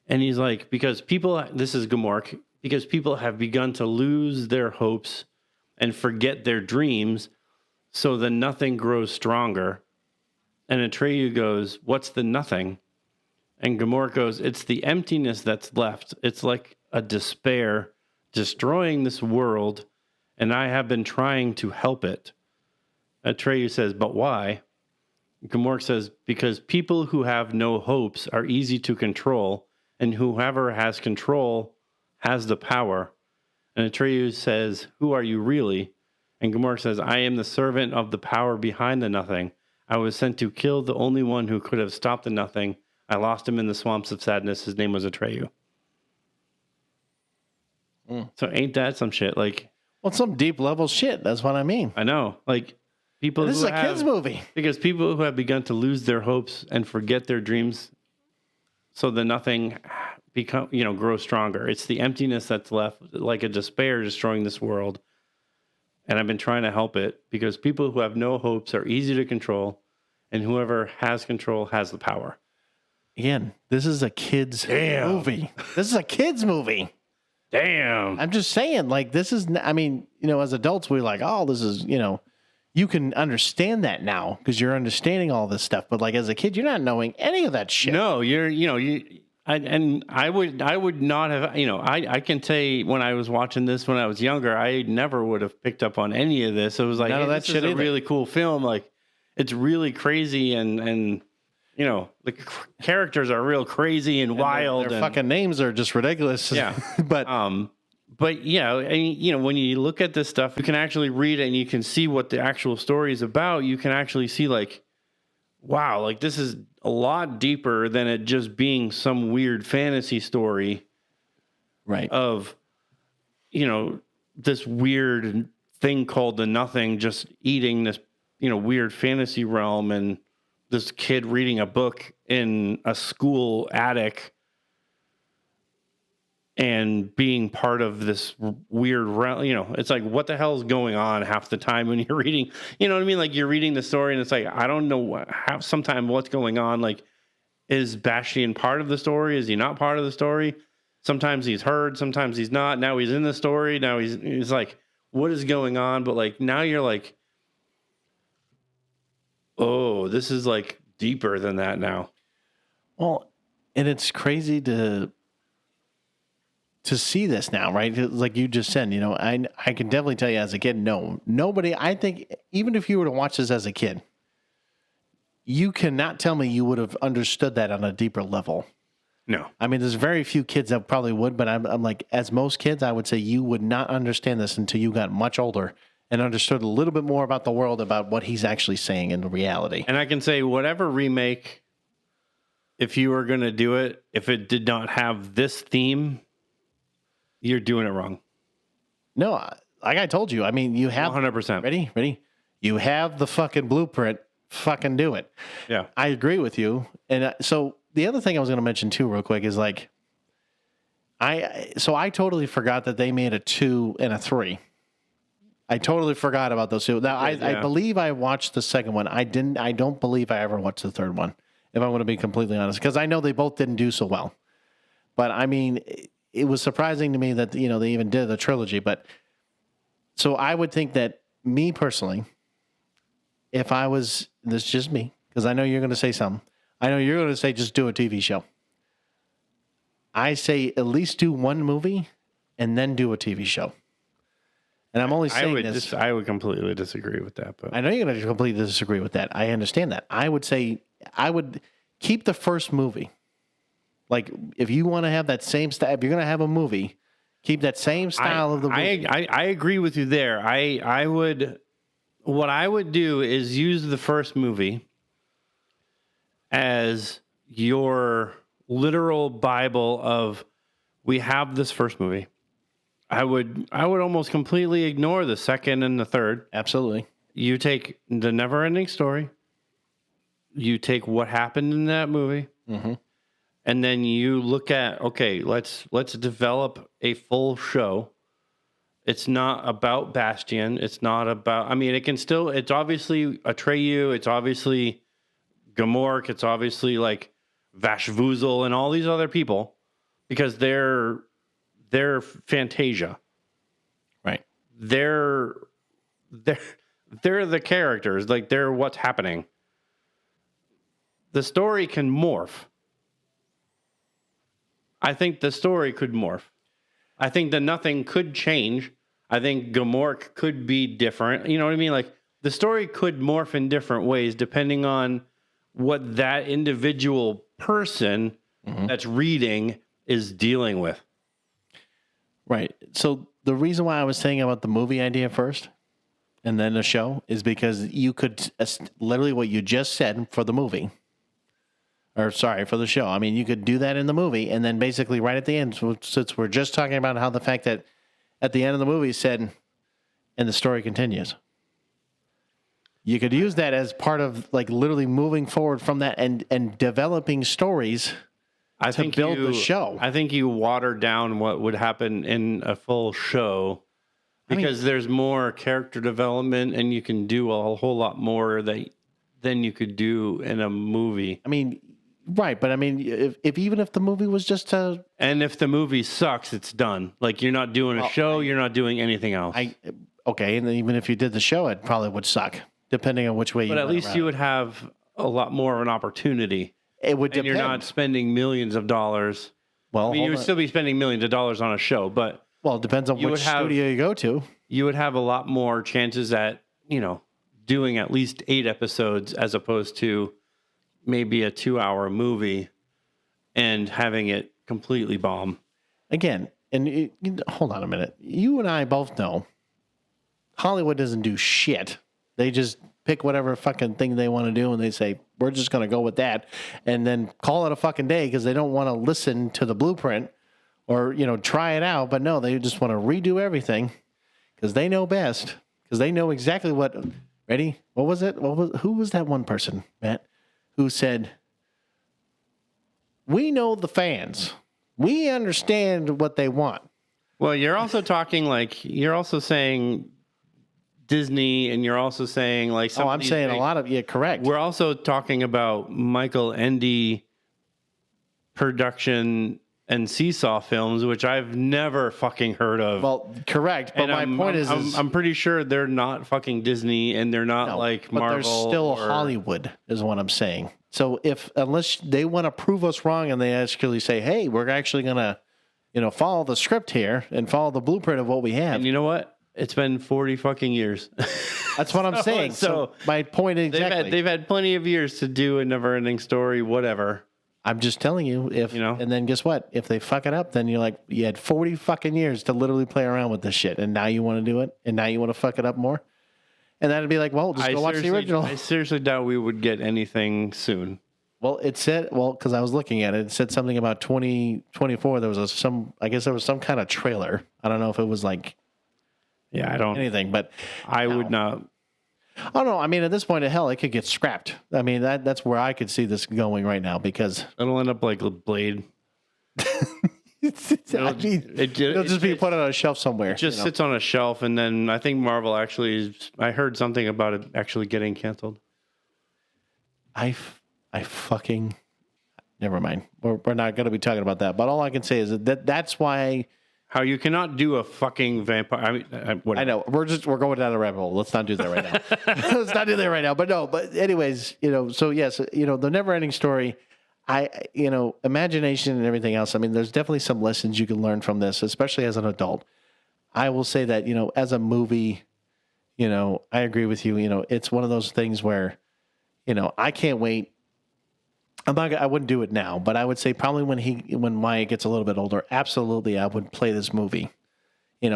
And he's like, because this is Gamork, because people have begun to lose their hopes and forget their dreams, so the nothing grows stronger. And Atreyu goes, what's the nothing? And Gamork goes, it's the emptiness that's left. It's like a despair destroying this world, and I have been trying to help it. Atreyu says, but why? Gamork says, because people who have no hopes are easy to control, and whoever has control has the power. And Atreyu says, who are you really? And Gamork says, I am the servant of the power behind the nothing. I was sent to kill the only one who could have stopped the nothing. I lost him in the swamps of sadness. His name was Atreyu. So ain't that some shit? Like, well, some deep level shit. That's what I mean. I know. Like, people. This is a kids movie. Because people who have begun to lose their hopes and forget their dreams, so the nothing grows stronger. It's the emptiness that's left, like a despair destroying this world. And I've been trying to help it, because people who have no hopes are easy to control, and whoever has control has the power. Again, this is a kids movie. This is a kids movie. Damn. I'm just saying, like, this is, I mean, as adults, we're like, oh, this is, you can understand that now because you're understanding all this stuff. But like, as a kid, you're not knowing any of that shit. No, I would not have, I can say when I was watching this when I was younger, I never would have picked up on any of this. It was like, none of that this shit is a either. really cool film. Like, it's really crazy and the characters are real crazy and wild. Their fucking names are just ridiculous. Yeah. But yeah, and when you look at this stuff, you can actually read it and you can see what the actual story is about. You can actually see like, wow, like this is a lot deeper than it just being some weird fantasy story. Right. Of, this weird thing called the nothing just eating this, weird fantasy realm, and this kid reading a book in a school attic and being part of this weird realm. It's like, what the hell is going on half the time when you're reading, you know what I mean? Like, you're reading the story and it's like, I don't know sometimes what's going on. Like, is Bastian part of the story? Is he not part of the story? Sometimes he's heard, sometimes he's not. Now he's in the story. Now he's like, what is going on? But like, now you're like, oh, this is like deeper than that now. Well, and it's crazy to to see this now, right? Like you just said, I can definitely tell you as a kid, no, nobody, I think even if you were to watch this as a kid, you cannot tell me you would have understood that on a deeper level. No. I mean, there's very few kids that probably would, but I'm like, as most kids, I would say you would not understand this until you got much older and understood a little bit more about the world, about what he's actually saying in reality. And I can say whatever remake, if you were going to do it, if it did not have this theme, you're doing it wrong. No, like I told you, I mean, you have 100%. Ready? You have the fucking blueprint. Fucking do it. Yeah. I agree with you. And so the other thing I was going to mention too, real quick, is like, I totally forgot that they made a 2 and a 3. I totally forgot about those two. Now, I believe I watched the second one. I don't believe I ever watched the third one, if I want to be completely honest, because I know they both didn't do so well. But I mean, it was surprising to me that, they even did the trilogy. But so I would think that, me personally, if I was, this is just me, because I know you're going to say something. I know you're going to say just do a TV show. I say at least do one movie and then do a TV show. And I'm only saying this. I would completely disagree with that. But I know you're going to completely disagree with that. I understand that. I would say I would keep the first movie. Like, if you want to have that same style, if you're going to have a movie, keep that same style of the movie. I agree with you there. What I would do is use the first movie as your literal Bible of, we have this first movie. I would almost completely ignore the second and the third. Absolutely. You take the NeverEnding Story. You take what happened in that movie. Mm-hmm. And then you look at, okay, let's develop a full show. It's not about Bastian. It's not about, it's obviously Atreyu. It's obviously Gamork. It's obviously like Vashvuzel and all these other people, because they're Fantasia. Right. They're the characters. Like, they're what's happening. The story can morph. I think the story could morph. I think that nothing could change. I think Gamork could be different. You know what I mean? Like, the story could morph in different ways depending on what that individual person that's reading is dealing with. Right. So the reason why I was saying about the movie idea first and then the show is because you could literally what you just said for the movie. Or sorry, for the show. I mean, you could do that in the movie, and then basically right at the end, since we're just talking about how the fact that at the end of the movie said, and the story continues. You could use that as part of, like, literally moving forward from that and developing stories to build the show. I think you water down what would happen in a full show because there's more character development, and you can do a whole lot more than you could do in a movie. I mean, right, but I mean, if even if the movie was just to... And if the movie sucks, it's done. Like, you're not doing a show, you're not doing anything else. Okay, and even if you did the show, it probably would suck, depending on which way you went. But at least you would have a lot more of an opportunity. It would depend. And you're not spending millions of dollars. Well, you would still be spending millions of dollars on a show, but... Well, it depends on which studio you go to. You would have a lot more chances at, doing at least 8 episodes as opposed to maybe a 2-hour movie and having it completely bomb. Again, and hold on a minute. You and I both know Hollywood doesn't do shit. They just pick whatever fucking thing they want to do, and they say, we're just going to go with that, and then call it a fucking day because they don't want to listen to the blueprint or, try it out. But no, they just want to redo everything because they know best, because they know exactly what... Ready? What was it? Who was that one person, Matt, who said, we know the fans. We understand what they want. Well, you're also you're also saying Disney, and you're also saying like some I'm saying a lot of, correct. We're also talking about Michael Ende production and Seesaw films, which I've never fucking heard of. Well, correct. But my point is I'm pretty sure they're not fucking Disney, and they're not like Marvel. But they're still Hollywood, is what I'm saying. So unless they want to prove us wrong, and they actually say, hey, we're actually going to, follow the script here and follow the blueprint of what we have. And you know what? It's been 40 fucking years. That's what I'm saying. So my point exactly. They've had plenty of years to do a never-ending story, whatever. I'm just telling you, and then guess what? If they fuck it up, then you're like, you had 40 fucking years to literally play around with this shit, and now you want to do it, and now you want to fuck it up more, and that'd be like, well, just go watch the original. I seriously doubt we would get anything soon. Well, it said, because I was looking at it, it said something about 2024. There was I guess there was some kind of trailer. I don't know if it was like, I don't anything, but I would not. Oh no! I mean, at this point, hell, it could get scrapped. I mean, that's where I could see this going right now because it'll end up like a Blade. It'll just be put on a shelf somewhere. It just sits on a shelf, and then I think Marvel actually. I heard something about it actually getting canceled. I fucking never mind. We're not going to be talking about that. But all I can say is that's why. How you cannot do a fucking vampire? I mean, I know we're going down a rabbit hole. Let's not do that right now. Let's not do that right now. But anyways, so yes, the never-ending story. Imagination and everything else. I mean, there's definitely some lessons you can learn from this, especially as an adult. I will say that as a movie, I agree with you. It's one of those things where, I can't wait. I wouldn't do it now, but I would say probably when Maya gets a little bit older, absolutely, I would play this movie.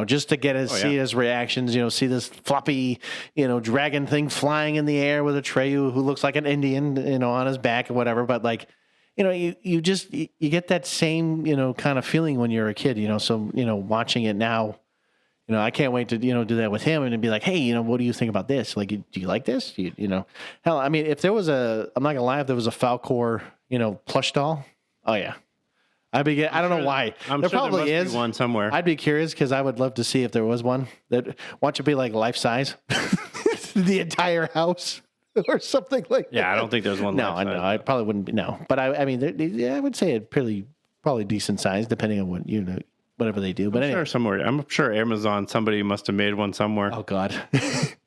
Just to see his reactions. See this floppy, dragon thing flying in the air with Atreyu who looks like an Indian, on his back or whatever. But like, you get that same kind of feeling when you're a kid. So watching it now, I can't wait to do that with him and be like, hey, what do you think about this? Like, do you like this? Hell, I mean, if there was I'm not gonna lie, if there was a Falkor, plush doll, oh yeah, I don't know why. There probably is one somewhere. I'd be curious because I would love to see if there was one that watch it be like life size, the entire house or something like that. Yeah, I don't think there's one. No, I know. I probably wouldn't be. No, but I mean, I would say it probably decent size depending on what whatever they do. But anyway. I'm sure Amazon, somebody must have made one somewhere. Oh God.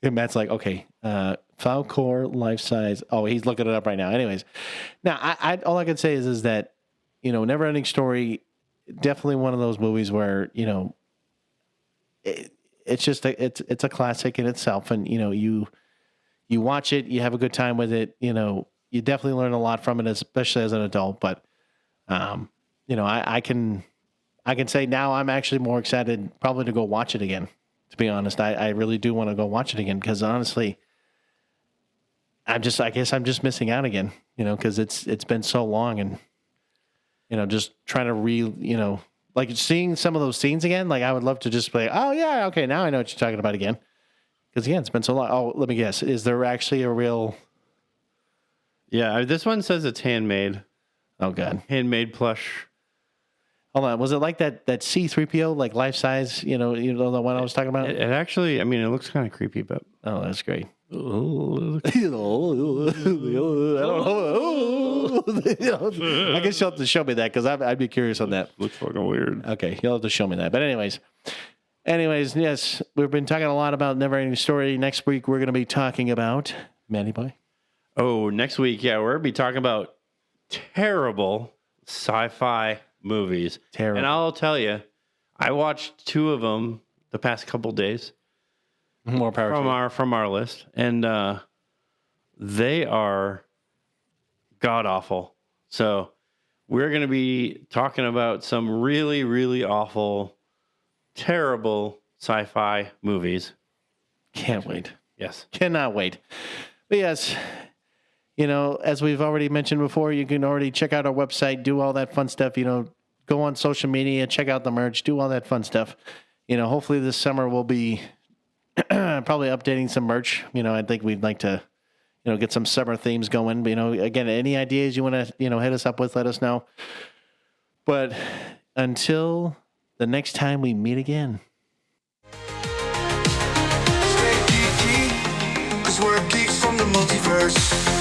And Matt's like, okay, Falkor life size. Oh, he's looking it up right now. Anyways, now I all I can say is that, NeverEnding Story, definitely one of those movies where, it's just it's a classic in itself. And, you watch it, you have a good time with it. You definitely learn a lot from it, especially as an adult. But, I can say now I'm actually more excited probably to go watch it again. To be honest, I really do want to go watch it again because honestly, I guess I'm just missing out again, because it's been so long and, just trying to like seeing some of those scenes again. Like I would love to just play, oh yeah, okay, now I know what you're talking about again. Because again, it's been so long. Oh, let me guess. Is there actually a real? Yeah, this one says it's handmade. Oh God, handmade plush. Hold on, was it like that C-3PO, like life size? The one I was talking about. It actually, I mean, it looks kind of creepy, but oh, that's great. I guess you'll have to show me that because I'd be curious on that. Looks fucking weird. Okay, you'll have to show me that. But anyways, yes, we've been talking a lot about NeverEnding Story. Next week we're going to be talking about Manny Boy. Oh, next week, yeah, we're going to be talking about terrible sci-fi movies. Terrible. And I'll tell you, I watched 2 of them the past couple days. More power from our list, and they are god awful. So we're going to be talking about some really, really awful, terrible sci-fi movies. Can't wait. Yes, cannot wait. But yes, as we've already mentioned before, you can already check out our website, do all that fun stuff. Go on social media, check out the merch, do all that fun stuff. Hopefully this summer we'll be probably updating some merch. I think we'd like to, get some summer themes going. Again, any ideas you want to, hit us up with, let us know. But until the next time we meet again. Stay geeky, 'cause we're geeks from the multiverse.